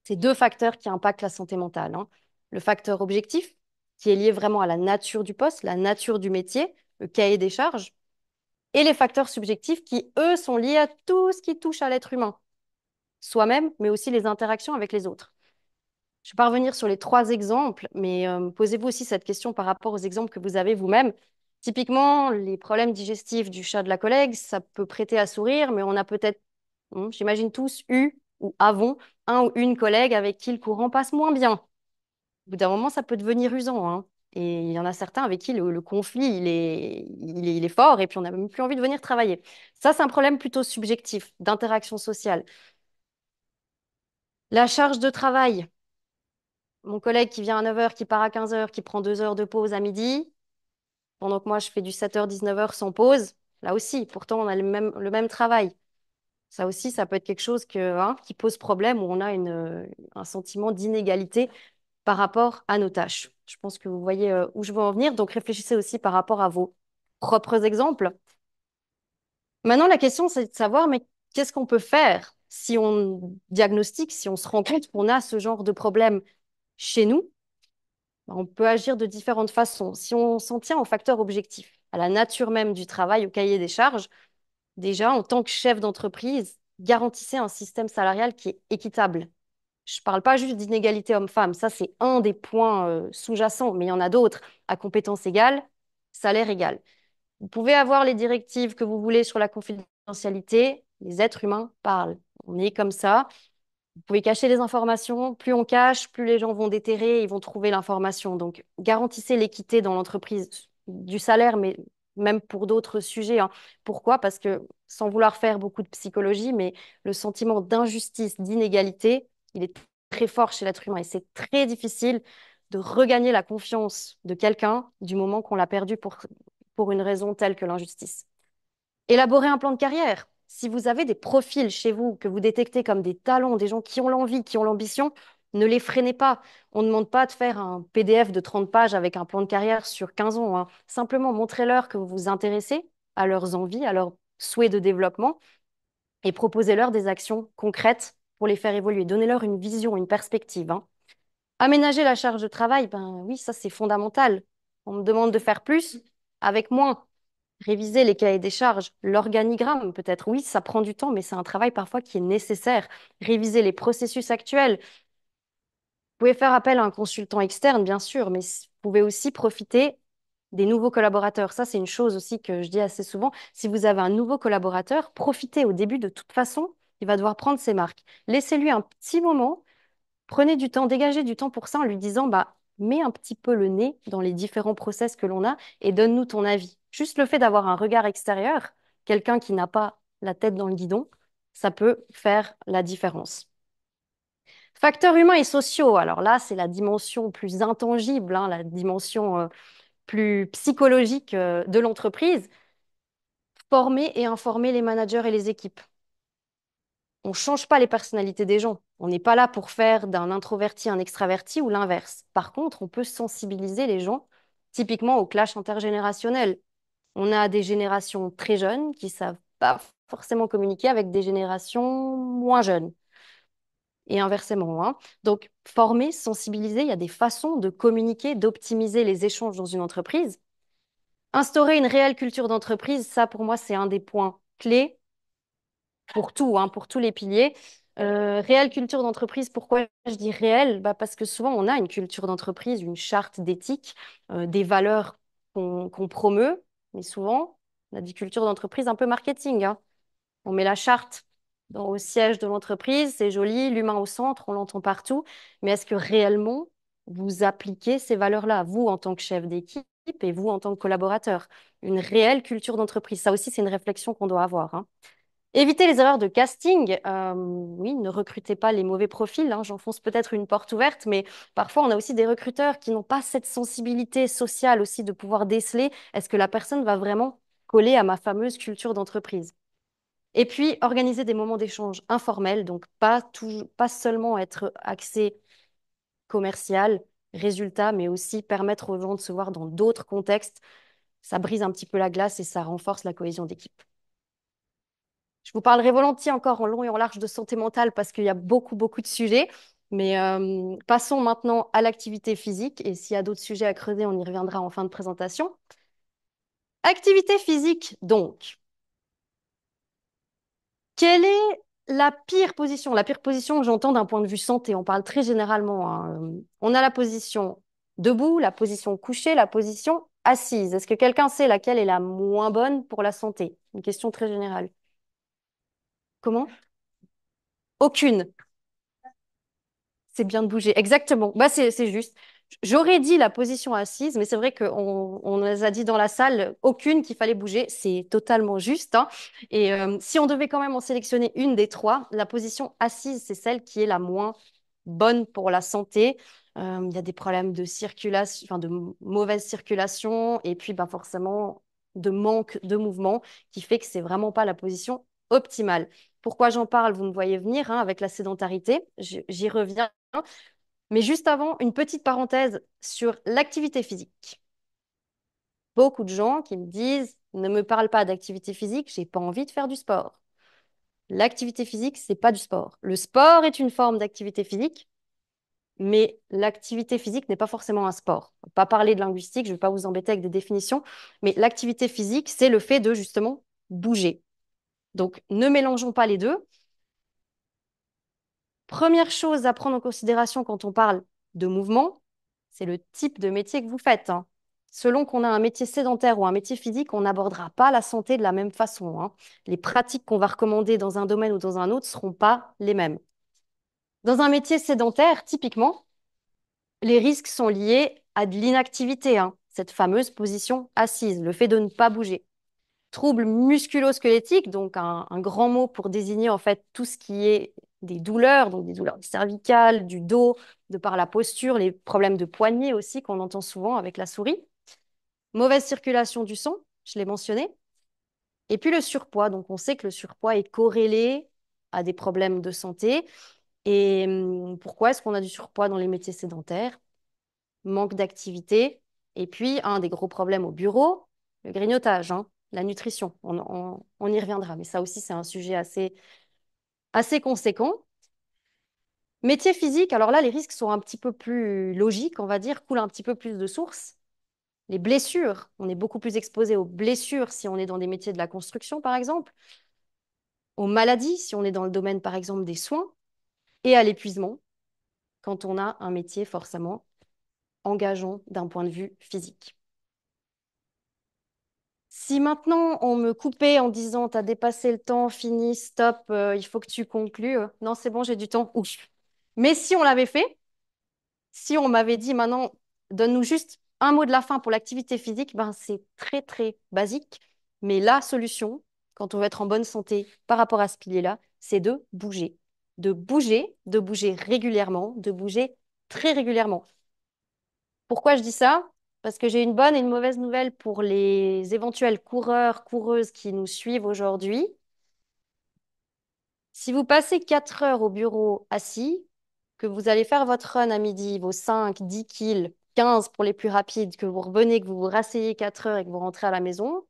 c'est 2 facteurs qui impactent la santé mentale, hein. Le facteur objectif, qui est lié vraiment à la nature du poste, la nature du métier, le cahier des charges, et les facteurs subjectifs qui, eux, sont liés à tout ce qui touche à l'être humain, soi-même, mais aussi les interactions avec les autres. Je ne vais pas revenir sur les 3 exemples, mais posez-vous aussi cette question par rapport aux exemples que vous avez vous-même. Typiquement, les problèmes digestifs du chat de la collègue, ça peut prêter à sourire, mais on a peut-être, j'imagine tous, eu ou avons un ou une collègue avec qui le courant passe moins bien. Au bout d'un moment, ça peut devenir usant, hein. Et il y en a certains avec qui le conflit, il est fort et puis on n'a même plus envie de venir travailler. Ça, c'est un problème plutôt subjectif, d'interaction sociale. La charge de travail. Mon collègue qui vient à 9 heures, qui part à 15 heures, qui prend 2 heures de pause à midi, pendant que moi, je fais du 7 h 19 heures sans pause. Là aussi, pourtant, on a le même travail. Ça aussi, ça peut être quelque chose qui pose problème, où on a un sentiment d'inégalité par rapport à nos tâches. Je pense que vous voyez où je veux en venir. Donc, réfléchissez aussi par rapport à vos propres exemples. Maintenant, la question, c'est de savoir, mais qu'est-ce qu'on peut faire si on diagnostique, si on se rend compte qu'on a ce genre de problème chez nous? On peut agir de différentes façons. Si on s'en tient au facteur objectif, à la nature même du travail, au cahier des charges, déjà, en tant que chef d'entreprise, garantissez un système salarial qui est équitable. Je ne parle pas juste d'inégalité homme-femme, ça c'est un des points sous-jacents, mais il y en a d'autres. À compétences égales, salaire égal. Vous pouvez avoir les directives que vous voulez sur la confidentialité, les êtres humains parlent. On est comme ça. Vous pouvez cacher les informations. Plus on cache, plus les gens vont déterrer, ils vont trouver l'information. Donc, garantissez l'équité dans l'entreprise du salaire, mais même pour d'autres sujets, hein. Pourquoi? Parce que, sans vouloir faire beaucoup de psychologie, mais le sentiment d'injustice, d'inégalité, il est très fort chez l'être humain et c'est très difficile de regagner la confiance de quelqu'un du moment qu'on l'a perdu pour une raison telle que l'injustice. Élaborer un plan de carrière. Si vous avez des profils chez vous que vous détectez comme des talents, des gens qui ont l'envie, qui ont l'ambition, ne les freinez pas. On ne demande pas de faire un PDF de 30 pages avec un plan de carrière sur 15 ans, hein. Simplement, montrez-leur que vous vous intéressez à leurs envies, à leurs souhaits de développement et proposez-leur des actions concrètes pour les faire évoluer. Donnez-leur une vision, une perspective, hein. Aménager la charge de travail, ben oui, ça c'est fondamental. On me demande de faire plus avec moins. Réviser les cahiers des charges, l'organigramme peut-être. Oui, ça prend du temps, mais c'est un travail parfois qui est nécessaire. Réviser les processus actuels. Vous pouvez faire appel à un consultant externe, bien sûr, mais vous pouvez aussi profiter des nouveaux collaborateurs. Ça, c'est une chose aussi que je dis assez souvent. Si vous avez un nouveau collaborateur, profitez au début. De toute façon, il va devoir prendre ses marques. Laissez-lui un petit moment. Prenez du temps, dégagez du temps pour ça en lui disant, bah, mets un petit peu le nez dans les différents process que l'on a et donne-nous ton avis. Juste le fait d'avoir un regard extérieur, quelqu'un qui n'a pas la tête dans le guidon, ça peut faire la différence. Facteurs humains et sociaux, alors là, c'est la dimension plus intangible, hein, la dimension plus psychologique de l'entreprise. Former et informer les managers et les équipes. On ne change pas les personnalités des gens. On n'est pas là pour faire d'un introverti un extraverti ou l'inverse. Par contre, on peut sensibiliser les gens, typiquement au clash intergénérationnel. On a des générations très jeunes qui savent pas forcément communiquer avec des générations moins jeunes et inversement, hein. Donc, former, sensibiliser, il y a des façons de communiquer, d'optimiser les échanges dans une entreprise. Instaurer une réelle culture d'entreprise, ça pour moi, c'est un des points clés pour tout, hein, pour tous les piliers. Réelle culture d'entreprise, pourquoi je dis réelle? Bah parce que souvent, on a une culture d'entreprise, une charte d'éthique, des valeurs qu'on promeut, mais souvent, on a des cultures d'entreprise un peu marketing, hein. On met la charte au siège de l'entreprise, c'est joli, l'humain au centre, on l'entend partout, mais est-ce que réellement, vous appliquez ces valeurs-là, vous en tant que chef d'équipe et vous en tant que collaborateur? Une réelle culture d'entreprise, ça aussi, c'est une réflexion qu'on doit avoir, hein. Éviter les erreurs de casting. Oui, ne recrutez pas les mauvais profils, hein. J'enfonce peut-être une porte ouverte, mais parfois on a aussi des recruteurs qui n'ont pas cette sensibilité sociale aussi de pouvoir déceler est-ce que la personne va vraiment coller à ma fameuse culture d'entreprise. Et puis organiser des moments d'échange informels, donc pas seulement être axé commercial, résultat, mais aussi permettre aux gens de se voir dans d'autres contextes. Ça brise un petit peu la glace et ça renforce la cohésion d'équipe. Je vous parlerai volontiers encore en long et en large de santé mentale parce qu'il y a beaucoup, beaucoup de sujets. Mais passons maintenant à l'activité physique. Et s'il y a d'autres sujets à creuser, on y reviendra en fin de présentation. Activité physique, donc. Quelle est la pire position? La pire position, j'entends d'un point de vue santé. On parle très généralement, hein. On a la position debout, la position couchée, la position assise. Est-ce que quelqu'un sait laquelle est la moins bonne pour la santé? Une question très générale. Comment? Aucune. C'est bien de bouger. Exactement. Bah, c'est juste. J'aurais dit la position assise, mais c'est vrai qu'on nous a dit dans la salle aucune qu'il fallait bouger. C'est totalement juste, hein. Et si on devait quand même en sélectionner une des trois, la position assise, c'est celle qui est la moins bonne pour la santé. Il y a des problèmes de circulation, enfin de mauvaise circulation, et puis bah, forcément de manque de mouvement, qui fait que c'est vraiment pas la position optimale. Pourquoi j'en parle? Vous me voyez venir, hein, avec la sédentarité. J'y reviens. Mais juste avant, une petite parenthèse sur l'activité physique. Beaucoup de gens qui me disent, ne me parle pas d'activité physique, j'ai pas envie de faire du sport. L'activité physique, c'est pas du sport. Le sport est une forme d'activité physique, mais l'activité physique n'est pas forcément un sport. On va pas parler de linguistique, je ne vais pas vous embêter avec des définitions, mais l'activité physique, c'est le fait de justement bouger. Donc, ne mélangeons pas les deux. Première chose à prendre en considération quand on parle de mouvement, c'est le type de métier que vous faites, hein. selon qu'on a un métier sédentaire ou un métier physique, on n'abordera pas la santé de la même façon, hein. Les pratiques qu'on va recommander dans un domaine ou dans un autre ne seront pas les mêmes. Dans un métier sédentaire, typiquement, les risques sont liés à de l'inactivité, hein, cette fameuse position assise, le fait de ne pas bouger. Troubles musculo-squelettiques, donc un grand mot pour désigner en fait tout ce qui est des douleurs, donc des douleurs cervicales, du dos, de par la posture, les problèmes de poignet aussi qu'on entend souvent avec la souris. Mauvaise circulation du sang, je l'ai mentionné. Et puis le surpoids, donc on sait que le surpoids est corrélé à des problèmes de santé. Et pourquoi est-ce qu'on a du surpoids dans les métiers sédentaires? Manque d'activité. Et puis, un des gros problèmes au bureau, le grignotage, hein, la nutrition. On y reviendra, mais ça aussi, c'est un sujet assez conséquent. Métier physique, alors là, les risques sont un petit peu plus logiques, on va dire, coulent un petit peu plus de sources. Les blessures, on est beaucoup plus exposé aux blessures si on est dans des métiers de la construction, par exemple, aux maladies, si on est dans le domaine, par exemple, des soins, et à l'épuisement, quand on a un métier forcément engageant d'un point de vue physique. Si maintenant on me coupait en disant t'as dépassé le temps, fini, stop, il faut que tu conclues. Non, c'est bon, j'ai du temps. Ouf. Mais si on l'avait fait, si on m'avait dit maintenant, donne-nous juste un mot de la fin pour l'activité physique, ben c'est très très basique. Mais la solution, quand on veut être en bonne santé par rapport à ce pilier-là, c'est de bouger. De bouger régulièrement, de bouger très régulièrement. Pourquoi je dis ça? Parce que j'ai une bonne et une mauvaise nouvelle pour les éventuels coureurs, coureuses qui nous suivent aujourd'hui. Si vous passez 4 heures au bureau assis, que vous allez faire votre run à midi, vos 5, 10 kills, 15 pour les plus rapides, que vous revenez, que vous vous rasseyez 4 heures et que vous rentrez à la maison,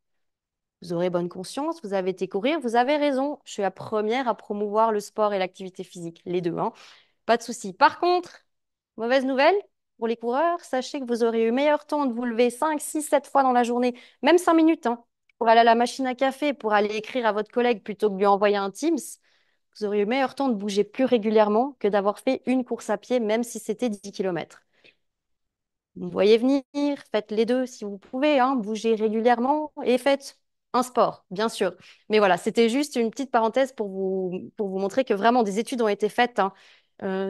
vous aurez bonne conscience, vous avez été courir, vous avez raison. Je suis la première à promouvoir le sport et l'activité physique, les deux, hein. Pas de souci. Par contre, mauvaise nouvelle pour les coureurs, sachez que vous aurez eu meilleur temps de vous lever 5, 6, 7 fois dans la journée, même 5 minutes, hein, pour aller à la machine à café, pour aller écrire à votre collègue plutôt que de lui envoyer un Teams. Vous aurez eu meilleur temps de bouger plus régulièrement que d'avoir fait une course à pied, même si c'était 10 kilomètres. Vous me voyez venir, faites les deux si vous pouvez, hein, bougez régulièrement et faites un sport, bien sûr. Mais voilà, c'était juste une petite parenthèse pour vous montrer que vraiment des études ont été faites, hein,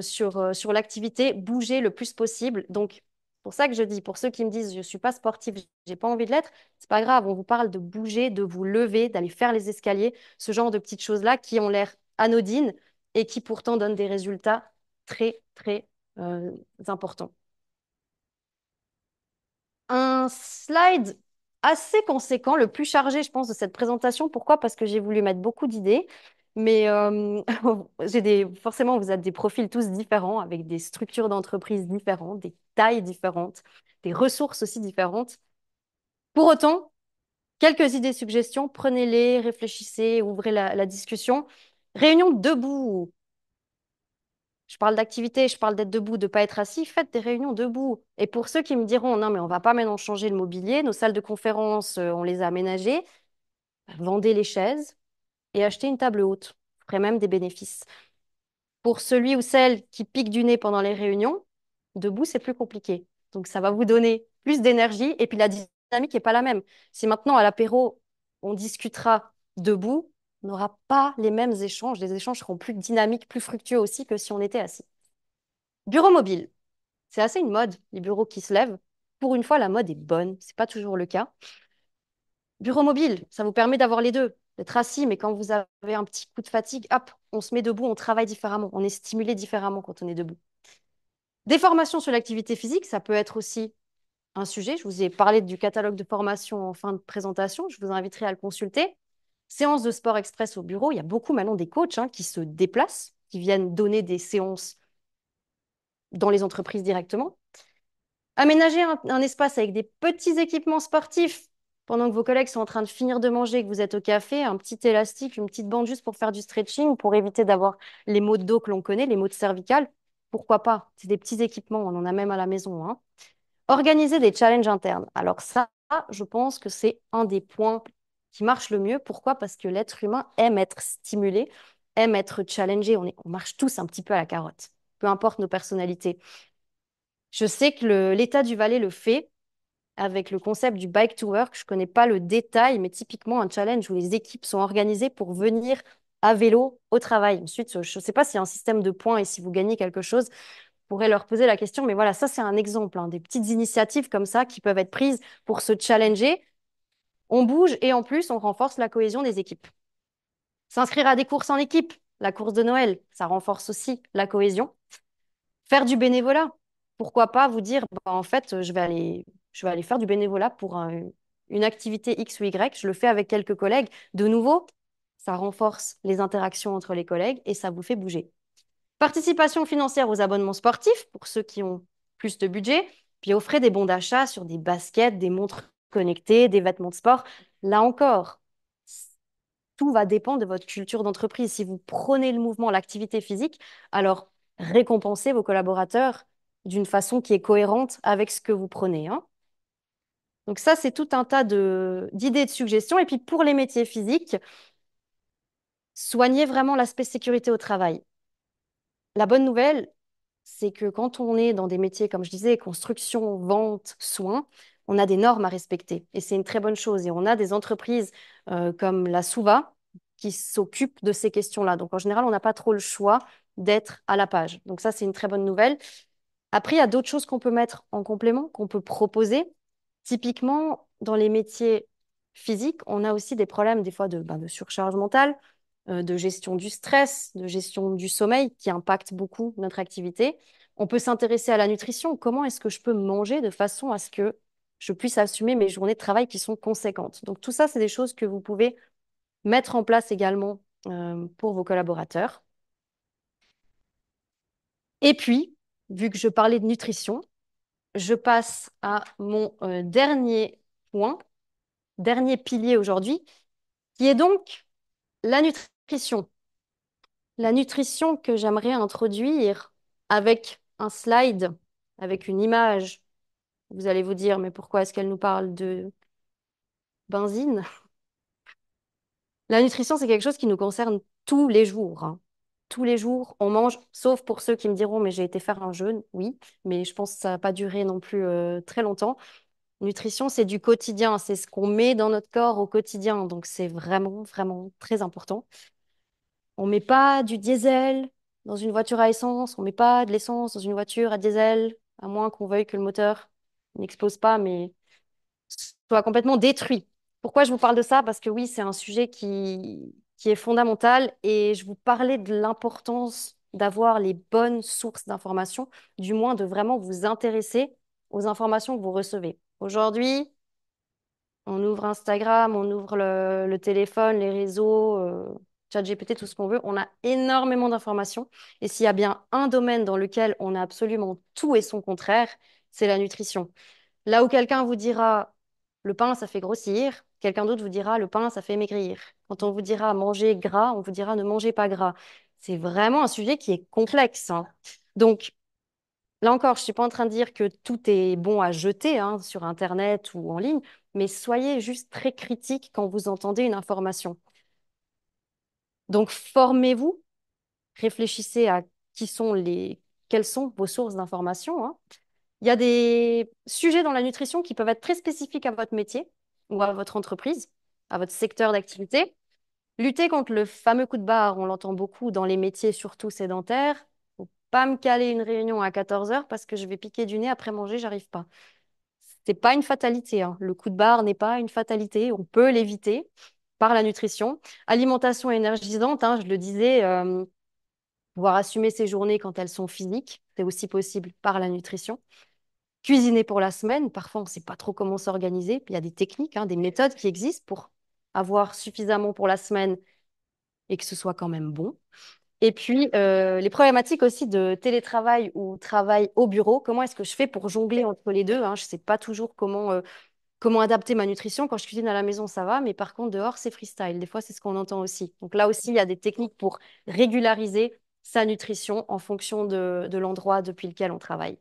sur l'activité, bouger le plus possible. Donc, pour ça que je dis, pour ceux qui me disent je ne suis pas sportive, j'ai pas envie de l'être, c'est pas grave, on vous parle de bouger, de vous lever, d'aller faire les escaliers, ce genre de petites choses-là qui ont l'air anodines et qui pourtant donnent des résultats très, très importants. Un slide assez conséquent, le plus chargé, je pense, de cette présentation. Pourquoi? Parce que j'ai voulu mettre beaucoup d'idées. Mais forcément, vous êtes des profils tous différents, avec des structures d'entreprise différentes, des tailles différentes, des ressources aussi différentes. Pour autant, quelques idées, suggestions, prenez-les, réfléchissez, ouvrez la discussion. Réunion debout. Je parle d'activité, je parle d'être debout, de ne pas être assis. Faites des réunions debout. Et pour ceux qui me diront, non, mais on ne va pas maintenant changer le mobilier, nos salles de conférence, on les a aménagées, bah, vendez les chaises et achetez une table haute. Vous ferez même des bénéfices. Pour celui ou celle qui pique du nez pendant les réunions, debout, c'est plus compliqué. Donc, ça va vous donner plus d'énergie et puis la dynamique n'est pas la même. Si maintenant, à l'apéro, on discutera debout, on n'aura pas les mêmes échanges. Les échanges seront plus dynamiques, plus fructueux aussi que si on était assis. Bureau mobile. C'est assez une mode, les bureaux qui se lèvent. Pour une fois, la mode est bonne. C'est pas toujours le cas. Bureau mobile, ça vous permet d'avoir les deux, d'être assis, mais quand vous avez un petit coup de fatigue, hop, on se met debout, on travaille différemment, on est stimulé différemment quand on est debout. Des formations sur l'activité physique, ça peut être aussi un sujet. Je vous ai parlé du catalogue de formation en fin de présentation. Je vous inviterai à le consulter. Séance de sport express au bureau. Il y a beaucoup maintenant des coachs, hein, qui se déplacent, qui viennent donner des séances dans les entreprises directement. Aménager un espace avec des petits équipements sportifs pendant que vos collègues sont en train de finir de manger et que vous êtes au café, un petit élastique, une petite bande juste pour faire du stretching, pour éviter d'avoir les maux de dos que l'on connaît, les maux de cervical. Pourquoi pas? C'est des petits équipements, on en a même à la maison, hein. Organiser des challenges internes. Alors ça, je pense que c'est un des points qui marche le mieux. Pourquoi? Parce que l'être humain aime être stimulé, aime être challengé. On marche tous un petit peu à la carotte, peu importe nos personnalités. Je sais que l'État du Valais le fait. avec le concept du bike to work. Je ne connais pas le détail, mais typiquement un challenge où les équipes sont organisées pour venir à vélo au travail. Ensuite, je ne sais pas s'il y a un système de points et si vous gagnez quelque chose, vous pourrez leur poser la question. Mais voilà, ça, c'est un exemple, hein, des petites initiatives comme ça qui peuvent être prises pour se challenger. On bouge et en plus, on renforce la cohésion des équipes. S'inscrire à des courses en équipe, la course de Noël, ça renforce aussi la cohésion. Faire du bénévolat. Pourquoi pas vous dire, bah, en fait, je vais aller faire du bénévolat pour une activité X ou Y. Je le fais avec quelques collègues. De nouveau, ça renforce les interactions entre les collègues et ça vous fait bouger. Participation financière aux abonnements sportifs pour ceux qui ont plus de budget. Puis offrez des bons d'achat sur des baskets, des montres connectées, des vêtements de sport. Là encore, tout va dépendre de votre culture d'entreprise. Si vous prenez le mouvement, l'activité physique, alors récompensez vos collaborateurs d'une façon qui est cohérente avec ce que vous prenez, hein. Donc ça, c'est tout un tas d'idées, de suggestions. Et puis pour les métiers physiques, soignez vraiment l'aspect sécurité au travail. La bonne nouvelle, c'est que quand on est dans des métiers, comme je disais, construction, vente, soins, on a des normes à respecter. Et c'est une très bonne chose. Et on a des entreprises comme la Suva qui s'occupent de ces questions-là. Donc en général, on n'a pas trop le choix d'être à la page. Donc ça, c'est une très bonne nouvelle. Après, il y a d'autres choses qu'on peut mettre en complément, qu'on peut proposer. Typiquement, dans les métiers physiques, on a aussi des problèmes des fois de surcharge mentale, de gestion du stress, de gestion du sommeil qui impactent beaucoup notre activité. On peut s'intéresser à la nutrition. Comment est-ce que je peux manger de façon à ce que je puisse assumer mes journées de travail qui sont conséquentes? Donc tout ça, c'est des choses que vous pouvez mettre en place également pour vos collaborateurs. Et puis, vu que je parlais de nutrition, je passe à mon dernier point, dernier pilier aujourd'hui, qui est donc la nutrition. La nutrition que j'aimerais introduire avec un slide, avec une image. Vous allez vous dire, mais pourquoi est-ce qu'elle nous parle de benzine? La nutrition, c'est quelque chose qui nous concerne tous les jours, hein. Tous les jours, on mange, sauf pour ceux qui me diront, mais j'ai été faire un jeûne, oui, mais je pense que ça n'a pas duré non plus très longtemps. Nutrition, c'est du quotidien, c'est ce qu'on met dans notre corps au quotidien, donc c'est vraiment, vraiment très important. On met pas du diesel dans une voiture à essence, on met pas de l'essence dans une voiture à diesel, à moins qu'on veuille que le moteur n'explose pas, mais soit complètement détruit. Pourquoi je vous parle de ça? Parce que oui, c'est un sujet qui est fondamental et je vous parlais de l'importance d'avoir les bonnes sources d'informations, du moins de vraiment vous intéresser aux informations que vous recevez. Aujourd'hui, on ouvre Instagram, on ouvre le téléphone, les réseaux, ChatGPT, tout ce qu'on veut. On a énormément d'informations. Et s'il y a bien un domaine dans lequel on a absolument tout et son contraire, c'est la nutrition. Là où quelqu'un vous dira le pain, ça fait grossir, quelqu'un d'autre vous dira le pain, ça fait maigrir. Quand on vous dira manger gras, on vous dira ne mangez pas gras. C'est vraiment un sujet qui est complexe, hein. Donc, là encore, je ne suis pas en train de dire que tout est bon à jeter, hein, sur Internet ou en ligne, mais soyez juste très critique quand vous entendez une information. Donc, formez-vous, réfléchissez à quelles sont vos sources d'information, hein. Il y a des sujets dans la nutrition qui peuvent être très spécifiques à votre métier ou à votre entreprise, à votre secteur d'activité. Lutter contre le fameux coup de barre, on l'entend beaucoup dans les métiers surtout sédentaires. Faut pas me caler une réunion à 14 heures parce que je vais piquer du nez après manger, j'arrive pas. C'est pas une fatalité, hein. Le coup de barre n'est pas une fatalité. On peut l'éviter par la nutrition. Alimentation énergisante, hein, je le disais, pouvoir assumer ses journées quand elles sont physiques, c'est aussi possible par la nutrition. Cuisiner pour la semaine, parfois on ne sait pas trop comment s'organiser. Il y a des techniques, hein, des méthodes qui existent pour avoir suffisamment pour la semaine et que ce soit quand même bon. Et puis, les problématiques aussi de télétravail ou travail au bureau. Comment est-ce que je fais pour jongler entre les deux, hein? Je ne sais pas toujours comment adapter ma nutrition. Quand je cuisine à la maison, ça va, mais par contre, dehors, c'est freestyle. Des fois, c'est ce qu'on entend aussi. Donc là aussi, il y a des techniques pour régulariser sa nutrition en fonction de l'endroit depuis lequel on travaille.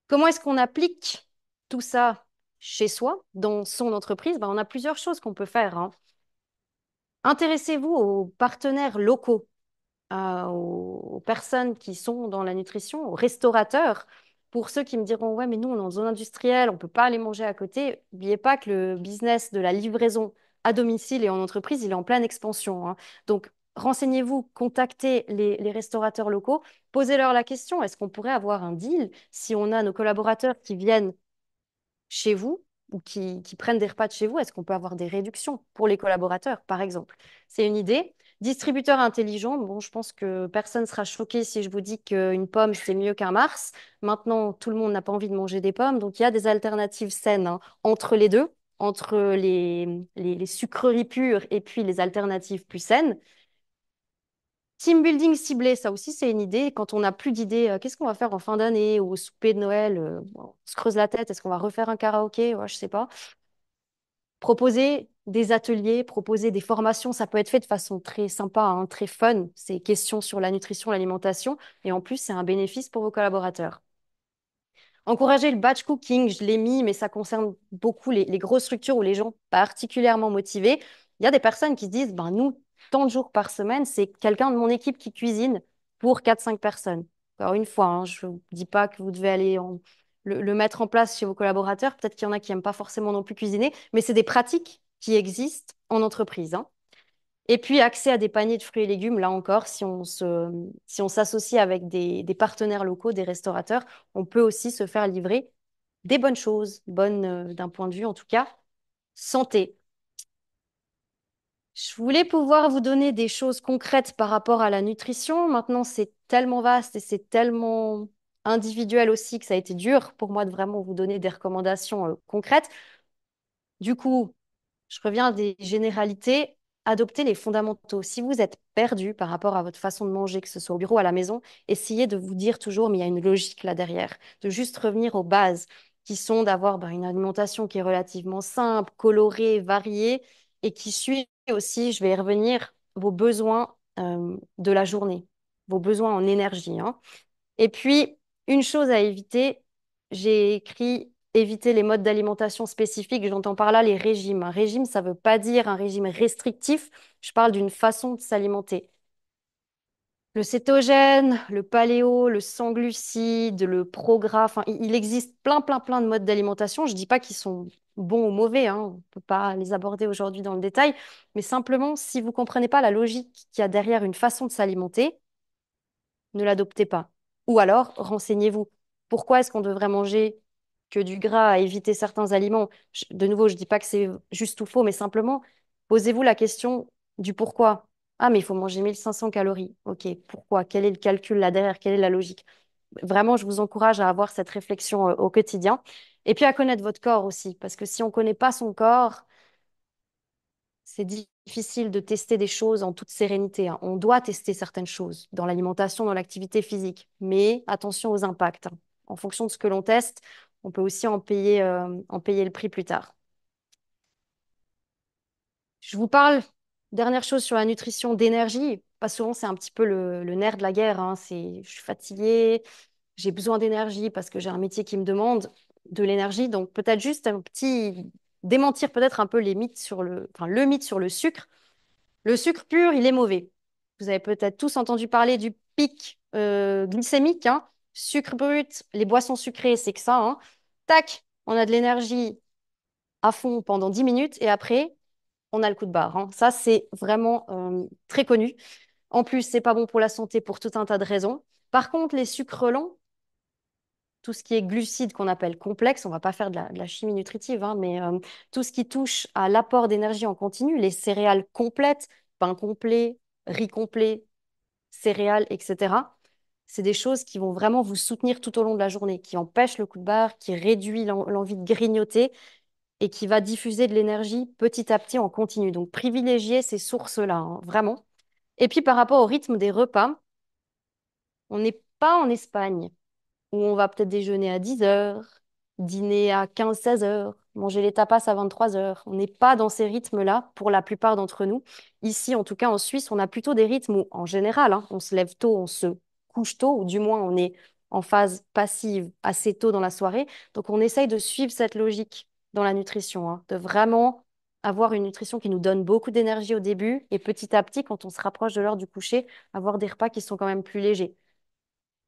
Comment est-ce qu'on applique tout ça chez soi, dans son entreprise? Ben, on a plusieurs choses qu'on peut faire, hein. Intéressez-vous aux partenaires locaux, aux personnes qui sont dans la nutrition, aux restaurateurs. Pour ceux qui me diront, ouais, mais nous, on est en zone industrielle, on ne peut pas aller manger à côté, n'oubliez pas que le business de la livraison à domicile et en entreprise, il est en pleine expansion, hein. Donc, renseignez-vous, contactez les restaurateurs locaux, posez-leur la question, est-ce qu'on pourrait avoir un deal si on a nos collaborateurs qui viennent chez vous ou qui prennent des repas de chez vous, est-ce qu'on peut avoir des réductions pour les collaborateurs, par exemple? C'est une idée. Distributeur intelligent, bon, je pense que personne ne sera choqué si je vous dis qu'une pomme, c'est mieux qu'un Mars. Maintenant, tout le monde n'a pas envie de manger des pommes, donc il y a des alternatives saines, hein, entre les deux, entre les sucreries pures et puis les alternatives plus saines. Team building ciblé, ça aussi c'est une idée. Quand on n'a plus d'idées, qu'est-ce qu'on va faire en fin d'année ou au souper de Noël, bon, on se creuse la tête, est-ce qu'on va refaire un karaoké? Ouais, je sais pas. Proposer des ateliers, proposer des formations, ça peut être fait de façon très sympa, hein, très fun. C'est questions sur la nutrition, l'alimentation, et en plus c'est un bénéfice pour vos collaborateurs. Encourager le batch cooking, je l'ai mis, mais ça concerne beaucoup les grosses structures où les gens particulièrement motivés. Il y a des personnes qui se disent, ben nous, tant de jours par semaine, c'est quelqu'un de mon équipe qui cuisine pour 4 5 personnes. Encore une fois, hein, je ne vous dis pas que vous devez aller le mettre en place chez vos collaborateurs. Peut-être qu'il y en a qui n'aiment pas forcément non plus cuisiner, mais c'est des pratiques qui existent en entreprise, hein. Et puis, accès à des paniers de fruits et légumes, là encore, si on s'associe avec des partenaires locaux, des restaurateurs, on peut aussi se faire livrer des bonnes choses, bonnes d'un point de vue, en tout cas, santé. Je voulais pouvoir vous donner des choses concrètes par rapport à la nutrition. Maintenant, c'est tellement vaste et c'est tellement individuel aussi que ça a été dur pour moi de vraiment vous donner des recommandations concrètes. Du coup, je reviens à des généralités. Adoptez les fondamentaux. Si vous êtes perdu par rapport à votre façon de manger, que ce soit au bureau ou à la maison, essayez de vous dire toujours, mais il y a une logique là derrière, de juste revenir aux bases, qui sont d'avoir une alimentation qui est relativement simple, colorée, variée, et qui suit aussi, je vais y revenir, vos besoins de la journée, vos besoins en énergie, hein. Et puis, une chose à éviter, j'ai écrit éviter les modes d'alimentation spécifiques. J'entends par là les régimes. Un régime, ça ne veut pas dire un régime restrictif. Je parle d'une façon de s'alimenter. Le cétogène, le paléo, le sans glucides, le progrès, enfin, il existe plein de modes d'alimentation. Je ne dis pas qu'ils sont bons ou mauvais, hein. On ne peut pas les aborder aujourd'hui dans le détail. Mais simplement, si vous ne comprenez pas la logique qu'il y a derrière une façon de s'alimenter, ne l'adoptez pas. Ou alors, renseignez-vous. Pourquoi est-ce qu'on devrait manger que du gras, éviter certains aliments? De nouveau, je ne dis pas que c'est juste ou faux, mais simplement, posez-vous la question du pourquoi. Ah, mais il faut manger 1500 calories. Ok, pourquoi? Quel est le calcul là derrière? Quelle est la logique? Vraiment, je vous encourage à avoir cette réflexion au quotidien. Et puis à connaître votre corps aussi, parce que si on ne connaît pas son corps, c'est difficile de tester des choses en toute sérénité, hein. On doit tester certaines choses dans l'alimentation, dans l'activité physique, mais attention aux impacts, hein. En fonction de ce que l'on teste, on peut aussi en payer le prix plus tard. Je vous parle, dernière chose sur la nutrition d'énergie. Pas souvent, c'est un petit peu le nerf de la guerre, hein. Je suis fatiguée, j'ai besoin d'énergie parce que j'ai un métier qui me demande de l'énergie. Donc peut-être juste un petit démentir peut-être un peu les mythes sur le mythe sur le sucre. Le sucre pur, il est mauvais. Vous avez peut-être tous entendu parler du pic glycémique, hein. Sucre brut, les boissons sucrées, c'est que ça, hein. Tac, on a de l'énergie à fond pendant 10 minutes et après, on a le coup de barre, hein. Ça, c'est vraiment très connu. En plus, c'est pas bon pour la santé pour tout un tas de raisons. Par contre, les sucres lents, tout ce qui est glucides qu'on appelle complexes, on va pas faire de la chimie nutritive, hein, mais tout ce qui touche à l'apport d'énergie en continu, les céréales complètes, pain complet, riz complet, céréales, etc. C'est des choses qui vont vraiment vous soutenir tout au long de la journée, qui empêchent le coup de barre, qui réduit l'envie de grignoter et qui va diffuser de l'énergie petit à petit en continu. Donc privilégiez ces sources-là, hein, vraiment. Et puis par rapport au rythme des repas, on n'est pas en Espagne où on va peut-être déjeuner à 10 heures, dîner à 15 16 heures, manger les tapas à 23 heures. On n'est pas dans ces rythmes-là pour la plupart d'entre nous. Ici, en tout cas en Suisse, on a plutôt des rythmes où, en général, hein, on se lève tôt, on se couche tôt, ou du moins on est en phase passive assez tôt dans la soirée. Donc on essaye de suivre cette logique dans la nutrition, hein, de vraiment avoir une nutrition qui nous donne beaucoup d'énergie au début et petit à petit, quand on se rapproche de l'heure du coucher, avoir des repas qui sont quand même plus légers.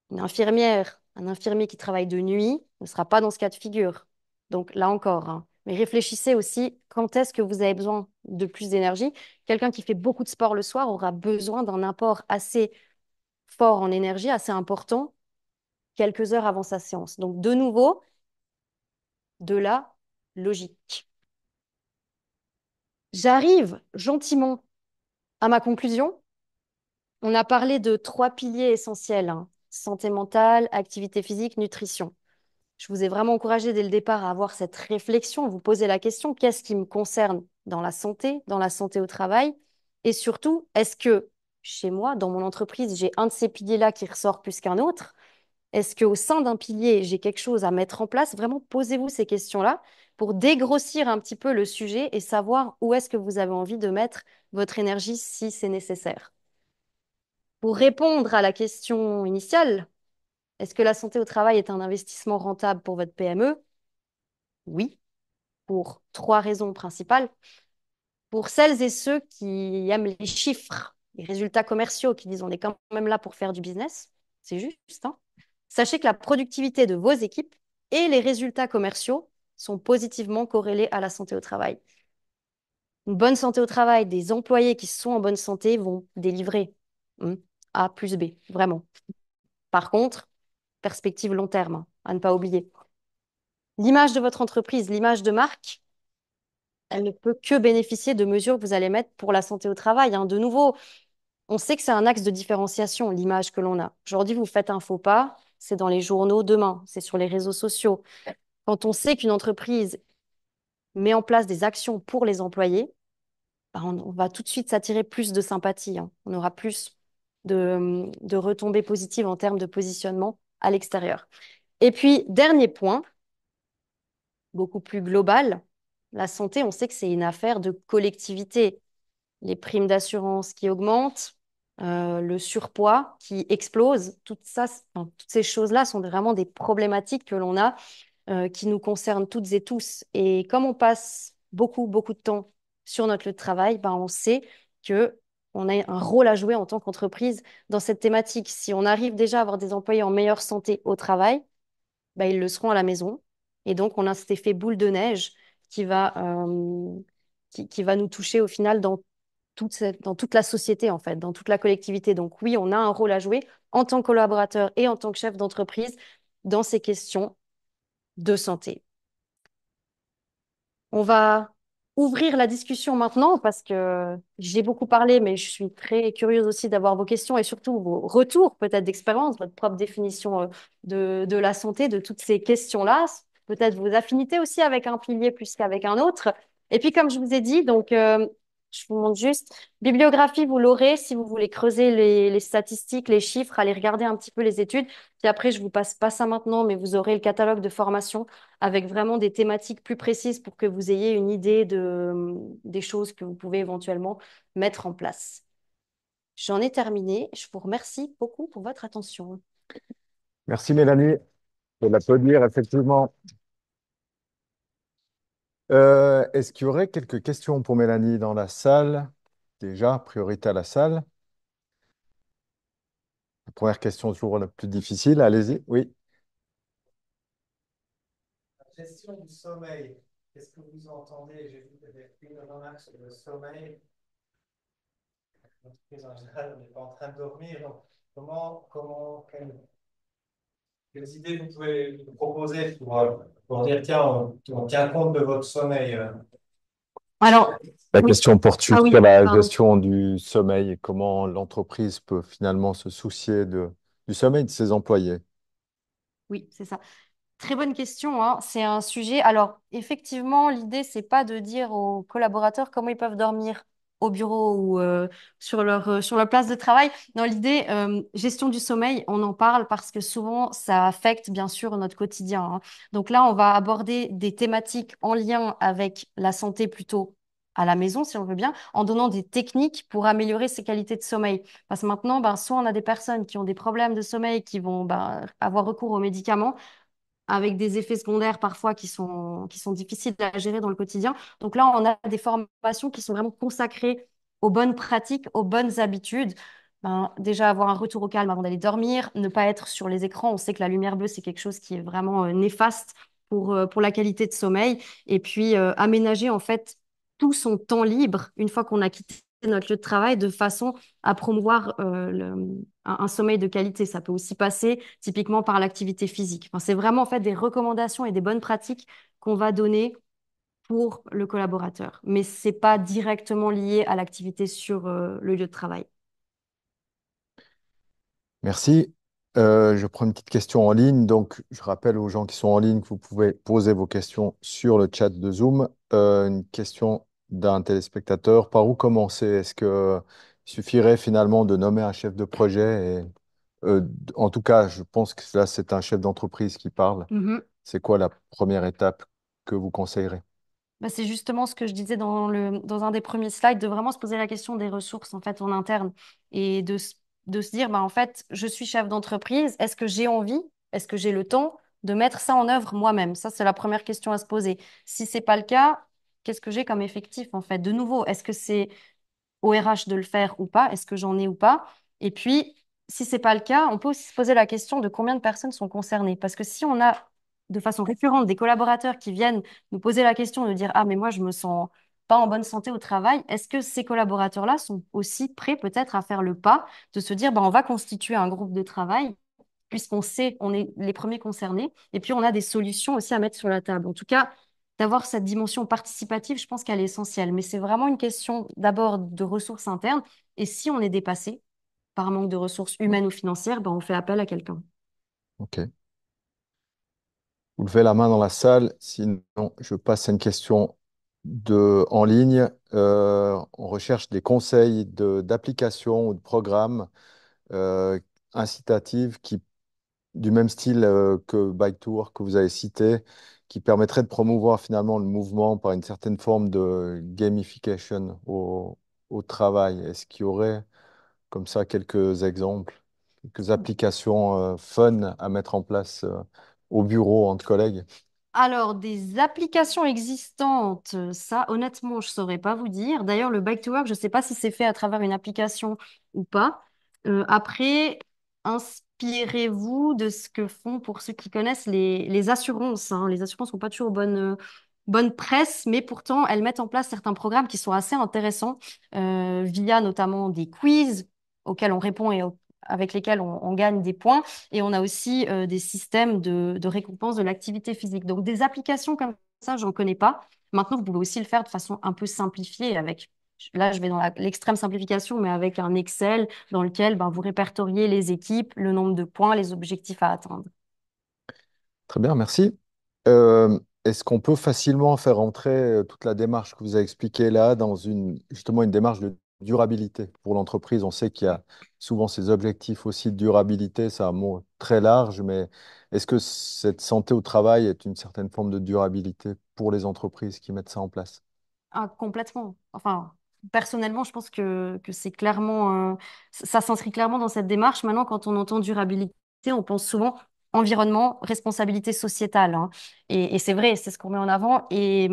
Une infirmière Un infirmier qui travaille de nuit ne sera pas dans ce cas de figure. Donc là encore, hein. Mais réfléchissez aussi quand est-ce que vous avez besoin de plus d'énergie. Quelqu'un qui fait beaucoup de sport le soir aura besoin d'un apport assez fort en énergie, assez important, quelques heures avant sa séance. Donc de nouveau, de la logique. J'arrive gentiment à ma conclusion. On a parlé de trois piliers essentiels, hein. Santé mentale, activité physique, nutrition. Je vous ai vraiment encouragé dès le départ à avoir cette réflexion, vous poser la question, qu'est-ce qui me concerne dans la santé au travail? Et surtout, est-ce que chez moi, dans mon entreprise, j'ai un de ces piliers-là qui ressort plus qu'un autre? Est-ce qu'au sein d'un pilier, j'ai quelque chose à mettre en place? Vraiment, posez-vous ces questions-là pour dégrossir un petit peu le sujet et savoir où est-ce que vous avez envie de mettre votre énergie si c'est nécessaire. Pour répondre à la question initiale, est-ce que la santé au travail est un investissement rentable pour votre PME? Oui, pour trois raisons principales. Pour celles et ceux qui aiment les chiffres, les résultats commerciaux, qui disent on est quand même là pour faire du business, c'est juste, hein. Sachez que la productivité de vos équipes et les résultats commerciaux sont positivement corrélés à la santé au travail. Une bonne santé au travail, des employés qui sont en bonne santé vont délivrer A plus B, vraiment. Par contre, perspective long terme, hein, à ne pas oublier. L'image de votre entreprise, l'image de marque, elle ne peut que bénéficier de mesures que vous allez mettre pour la santé au travail, hein. De nouveau, on sait que c'est un axe de différenciation, l'image que l'on a. Aujourd'hui, vous faites un faux pas, c'est dans les journaux demain, c'est sur les réseaux sociaux. Quand on sait qu'une entreprise met en place des actions pour les employés, ben, on va tout de suite s'attirer plus de sympathie, hein. On aura plus de retombées positives en termes de positionnement à l'extérieur. Et puis, dernier point, beaucoup plus global, la santé, on sait que c'est une affaire de collectivité. Les primes d'assurance qui augmentent, le surpoids qui explose, tout ça, enfin, toutes ces choses-là sont vraiment des problématiques que l'on a, qui nous concernent toutes et tous. Et comme on passe beaucoup, beaucoup de temps sur notre lieu de travail, ben, on sait que on a un rôle à jouer en tant qu'entreprise dans cette thématique. Si on arrive déjà à avoir des employés en meilleure santé au travail, ben, ils le seront à la maison. Et donc, on a cet effet boule de neige qui va, qui va nous toucher au final dans toute la société, en fait, dans toute la collectivité. Donc oui, on a un rôle à jouer en tant que collaborateur et en tant que chef d'entreprise dans ces questions de santé. On va ouvrir la discussion maintenant parce que j'ai beaucoup parlé, mais je suis très curieuse aussi d'avoir vos questions et surtout vos retours peut-être d'expérience, votre propre définition de la santé, de toutes ces questions-là, peut-être vos affinités aussi avec un pilier plus qu'avec un autre. Et puis, comme je vous ai dit, donc, je vous montre juste, bibliographie, vous l'aurez si vous voulez creuser les statistiques, les chiffres, aller regarder un petit peu les études. Puis après, je vous passe pas ça maintenant, mais vous aurez le catalogue de formation avec vraiment des thématiques plus précises pour que vous ayez une idée des choses que vous pouvez éventuellement mettre en place. J'en ai terminé. Je vous remercie beaucoup pour votre attention. Merci Mélanie. Je vais l'applaudir, effectivement. Est-ce qu'il y aurait quelques questions pour Mélanie dans la salle? Déjà, priorité à la salle. La première question, toujours la plus difficile. Allez-y. Oui. Gestion du sommeil, qu'est-ce que vous entendez? J'ai vu que vous avez pris une remarque sur le sommeil. L'entreprise en général, on n'est pas en train de dormir. Donc, quelles idées vous pouvez nous proposer pour dire, tiens, on tient compte de votre sommeil? Alors, La oui. question porte Ah sur oui, la pardon. gestion du sommeil et comment l'entreprise peut finalement se soucier du sommeil de ses employés. Oui, c'est ça. Très bonne question, hein. C'est un sujet. Alors, effectivement, l'idée, c'est pas de dire aux collaborateurs comment ils peuvent dormir au bureau ou sur leur place de travail. Dans l'idée, gestion du sommeil, on en parle parce que souvent, ça affecte bien sûr notre quotidien, hein. Donc là, on va aborder des thématiques en lien avec la santé plutôt à la maison, si on veut bien, en donnant des techniques pour améliorer ses qualités de sommeil. Parce que maintenant, ben, soit on a des personnes qui ont des problèmes de sommeil, qui vont ben, avoir recours aux médicaments avec des effets secondaires parfois qui sont difficiles à gérer dans le quotidien. Donc là, on a des formations qui sont vraiment consacrées aux bonnes pratiques, aux bonnes habitudes. ben, déjà avoir un retour au calme avant d'aller dormir, ne pas être sur les écrans. On sait que la lumière bleue, c'est quelque chose qui est vraiment néfaste pour la qualité de sommeil. Et puis, aménager en fait tout son temps libre une fois qu'on a quitté notre lieu de travail de façon à promouvoir un sommeil de qualité. Ça peut aussi passer typiquement par l'activité physique. Enfin, c'est vraiment en fait des recommandations et des bonnes pratiques qu'on va donner pour le collaborateur. Mais c'est pas directement lié à l'activité sur le lieu de travail. Merci. Je prends une petite question en ligne. Donc, je rappelle aux gens qui sont en ligne que vous pouvez poser vos questions sur le chat de Zoom. Une question d'un téléspectateur. Par où commencer? Est-ce que il suffirait finalement de nommer un chef de projet et, en tout cas, je pense que là, c'est un chef d'entreprise qui parle. Mhm. C'est quoi la première étape que vous conseillerez? Bah, c'est justement ce que je disais dans un des premiers slides, de vraiment se poser la question des ressources en fait en interne et de se dire, bah, en fait, je suis chef d'entreprise, est-ce que j'ai envie, est-ce que j'ai le temps de mettre ça en œuvre moi-même? Ça, c'est la première question à se poser. Si c'est pas le cas, qu'est-ce que j'ai comme effectif en fait? De nouveau, est-ce que c'est au RH de le faire ou pas? Est-ce que j'en ai ou pas? Et puis, si c'est pas le cas, on peut aussi se poser la question de combien de personnes sont concernées. Parce que si on a de façon récurrente des collaborateurs qui viennent nous poser la question de dire, ah, mais moi, je me sens pas en bonne santé au travail, est-ce que ces collaborateurs-là sont aussi prêts peut-être à faire le pas de se dire, bah, on va constituer un groupe de travail puisqu'on sait, on est les premiers concernés, et puis on a des solutions aussi à mettre sur la table. En tout cas, d'avoir cette dimension participative, je pense qu'elle est essentielle. Mais c'est vraiment une question d'abord de ressources internes, et si on est dépassé par un manque de ressources humaines ou financières, ben on fait appel à quelqu'un. OK. Vous levez la main dans la salle. Sinon, je passe à une question en ligne. On recherche des conseils d'applications ou de programmes euh, incitatifs du même style que Bike to Work que vous avez cité, qui permettraient de promouvoir finalement le mouvement par une certaine forme de gamification au travail. Est-ce qu'il y aurait comme ça quelques exemples, quelques applications fun à mettre en place au bureau entre collègues? Alors, des applications existantes, ça, honnêtement, je saurais pas vous dire. D'ailleurs, le Bike to Work, je sais pas si c'est fait à travers une application ou pas. Après, inspirez-vous de ce que font, pour ceux qui connaissent, les assurances, hein. Les assurances n'ont pas toujours bonne presse, mais pourtant, elles mettent en place certains programmes qui sont assez intéressants, via notamment des quiz auxquels on répond avec lesquels on gagne des points. Et on a aussi des systèmes de récompense de l'activité physique. Donc, des applications comme ça, j'en connais pas. Maintenant, vous pouvez aussi le faire de façon un peu simplifiée avec, là, je vais dans l'extrême simplification, mais avec un Excel dans lequel ben, vous répertoriez les équipes, le nombre de points, les objectifs à atteindre. Très bien, merci. Est-ce qu'on peut facilement faire entrer toute la démarche que vous avez expliquée là dans justement une démarche de durabilité pour l'entreprise? On sait qu'il y a souvent ces objectifs aussi de durabilité, c'est un mot très large, mais est-ce que cette santé au travail est une certaine forme de durabilité pour les entreprises qui mettent ça en place? Ah, complètement. Enfin, personnellement, je pense que c'est clairement, ça s'inscrit clairement dans cette démarche. Maintenant, quand on entend durabilité, on pense souvent environnement, responsabilité sociétale, hein. Et c'est vrai, c'est ce qu'on met en avant. Et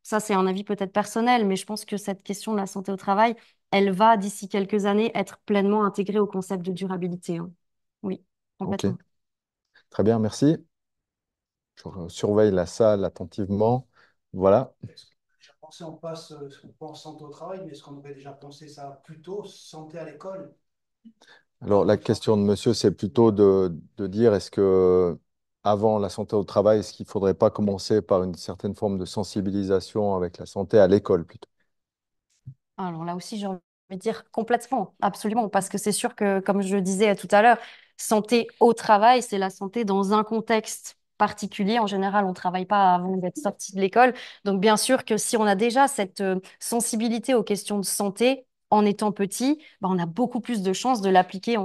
ça, c'est un avis peut-être personnel, mais je pense que cette question de la santé au travail, elle va, d'ici quelques années, être pleinement intégrée au concept de durabilité, hein. Oui, Ok, complètement. très bien, merci. Je surveille la salle attentivement. Voilà. Est-ce que j'ai pensé, on pense santé au travail, mais est-ce qu'on aurait déjà pensé ça plus tôt, santé à l'école? Alors, la question de monsieur, c'est plutôt de dire est-ce que, avant la santé au travail, est-ce qu'il ne faudrait pas commencer par une certaine forme de sensibilisation avec la santé à l'école plutôt? Alors là aussi, j'ai envie de dire complètement, absolument, parce que c'est sûr que, comme je le disais tout à l'heure, santé au travail, c'est la santé dans un contexte particulier. En général, on ne travaille pas avant d'être sorti de l'école. Donc, bien sûr que si on a déjà cette sensibilité aux questions de santé en étant petit, bah, on a beaucoup plus de chances de l'appliquer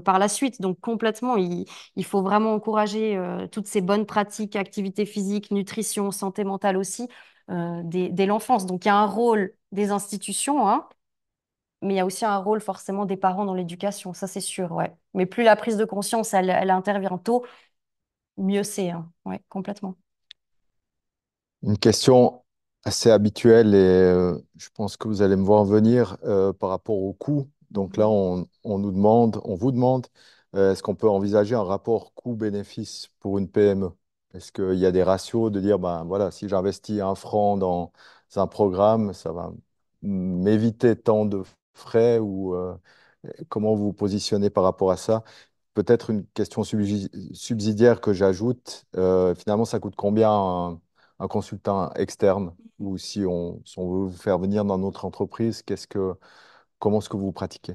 par la suite. Donc, complètement, il faut vraiment encourager toutes ces bonnes pratiques, activité physique, nutrition, santé mentale aussi, dès l'enfance. Donc, il y a un rôle des institutions, hein, mais il y a aussi un rôle forcément des parents dans l'éducation, ça c'est sûr, ouais. Mais plus la prise de conscience, elle intervient tôt, mieux c'est, hein. Ouais, complètement. Une question assez habituelle et je pense que vous allez me voir venir par rapport au coût. Donc là, on nous demande, on vous demande, est-ce qu'on peut envisager un rapport coût-bénéfice pour une PME? Est-ce qu'il y a des ratios de dire, ben voilà, si j'investis 1 franc dans un programme, ça va m'éviter tant de frais ou comment vous vous positionnez par rapport à ça? Peut-être une question subsidiaire que j'ajoute, finalement, ça coûte combien un consultant externe? Ou si on veut vous faire venir dans notre entreprise, comment est-ce que vous pratiquez?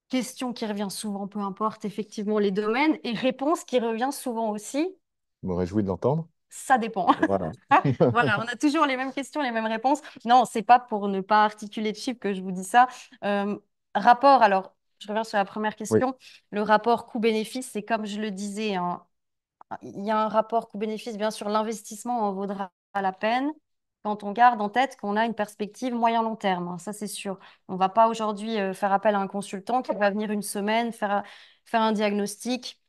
Question qui revient souvent, peu importe effectivement les domaines, et réponse qui revient souvent aussi, Je me réjouis de l'entendre. ça dépend. Voilà. Voilà, on a toujours les mêmes questions, les mêmes réponses. Non, c'est pas pour ne pas articuler de chiffres que je vous dis ça. Euh, alors, je reviens sur la première Oui, question. Le rapport coût-bénéfice, c'est comme je le disais, hein, il y a un rapport coût-bénéfice, bien sûr, l'investissement en vaudra la peine quand on garde en tête qu'on a une perspective moyen-long terme, hein, ça c'est sûr. On ne va pas aujourd'hui faire appel à un consultant qui va venir une semaine, faire un diagnostic,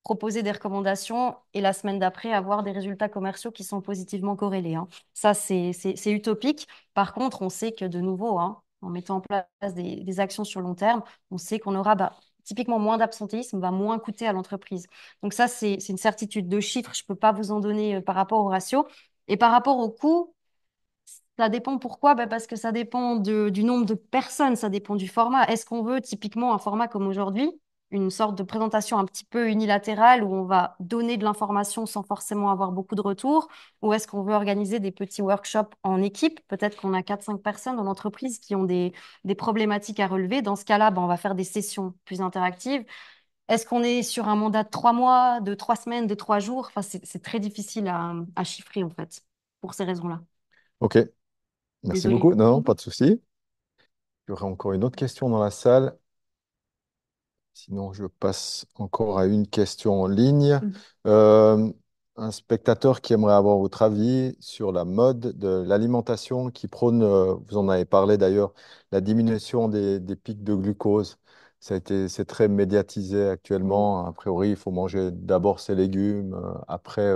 proposer des recommandations et la semaine d'après avoir des résultats commerciaux qui sont positivement corrélés, hein. Ça, c'est utopique. Par contre, on sait que de nouveau, hein, en mettant en place des actions sur le long terme, on sait qu'on aura typiquement moins d'absentéisme, va moins coûter à l'entreprise. Donc ça, c'est une certitude de chiffres. Je ne peux pas vous en donner par rapport au ratio. Et par rapport au coût, ça dépend pourquoi? Parce que ça dépend du nombre de personnes, ça dépend du format. Est-ce qu'on veut typiquement un format comme aujourd'hui, une sorte de présentation un petit peu unilatérale où on va donner de l'information sans forcément avoir beaucoup de retours? Ou est-ce qu'on veut organiser des petits workshops en équipe? Peut-être qu'on a 4 5 personnes dans l'entreprise qui ont des problématiques à relever. Dans ce cas-là, on va faire des sessions plus interactives. Est-ce qu'on est sur un mandat de 3 mois, de 3 semaines, de 3 jours? Enfin, c'est très difficile à chiffrer en fait, pour ces raisons-là. ok. Merci Désolée. beaucoup. Non, non, pas de souci. Il y aurait encore une autre question dans la salle. Sinon, je passe encore à une question en ligne. Mhm. Euh, un spectateur qui aimerait avoir votre avis sur la mode de l'alimentation qui prône, vous en avez parlé d'ailleurs, la diminution des pics de glucose. C'est très médiatisé Oui. actuellement. A priori, il faut manger d'abord ses légumes, après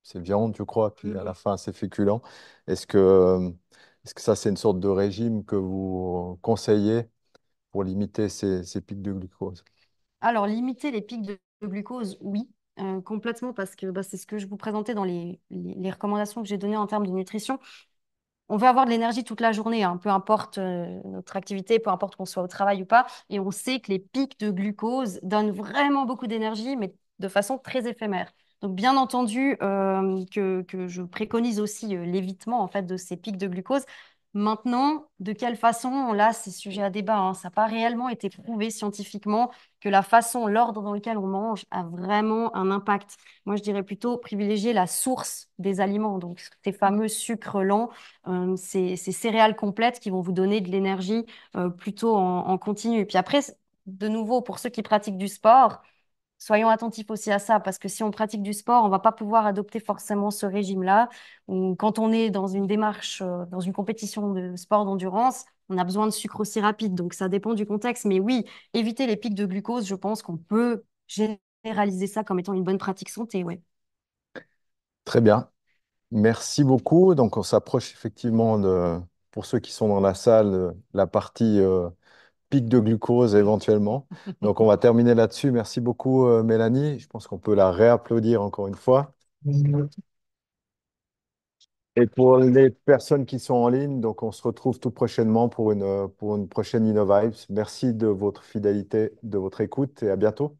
ses viandes, je crois, puis à la Mhm. fin ses féculents. Est-ce que ça, c'est une sorte de régime que vous conseillez pour limiter ces pics de glucose? Alors, limiter les pics de glucose, oui, complètement, parce que c'est ce que je vous présentais dans les recommandations que j'ai données en termes de nutrition. On veut avoir de l'énergie toute la journée, hein, peu importe notre activité, peu importe qu'on soit au travail ou pas. Et on sait que les pics de glucose donnent vraiment beaucoup d'énergie, mais de façon très éphémère. Donc, bien entendu, que je préconise aussi l'évitement en fait de ces pics de glucose. Maintenant, de quelle façon, là, c'est sujet à débat, hein. Ça n'a pas réellement été prouvé scientifiquement que la façon, l'ordre dans lequel on mange a vraiment un impact. Moi, je dirais plutôt privilégier la source des aliments, donc ces fameux sucres lents, ces céréales complètes qui vont vous donner de l'énergie plutôt en continu. Et puis après, de nouveau, pour ceux qui pratiquent du sport, soyons attentifs aussi à ça, parce que si on pratique du sport, on va pas pouvoir adopter forcément ce régime-là. Ou quand on est dans une démarche, dans une compétition de sport d'endurance, on a besoin de sucre aussi rapide. Donc ça dépend du contexte. Mais oui, éviter les pics de glucose, je pense qu'on peut généraliser ça comme étant une bonne pratique santé, ouais. Très bien. Merci beaucoup. Donc, on s'approche effectivement pour ceux qui sont dans la salle, la partie pic de glucose éventuellement. Donc, on va terminer là-dessus. Merci beaucoup, Mélanie. Je pense qu'on peut la réapplaudir encore une fois. Et pour les personnes qui sont en ligne, donc on se retrouve tout prochainement pour une prochaine InnoVibes. Merci de votre fidélité, de votre écoute et à bientôt.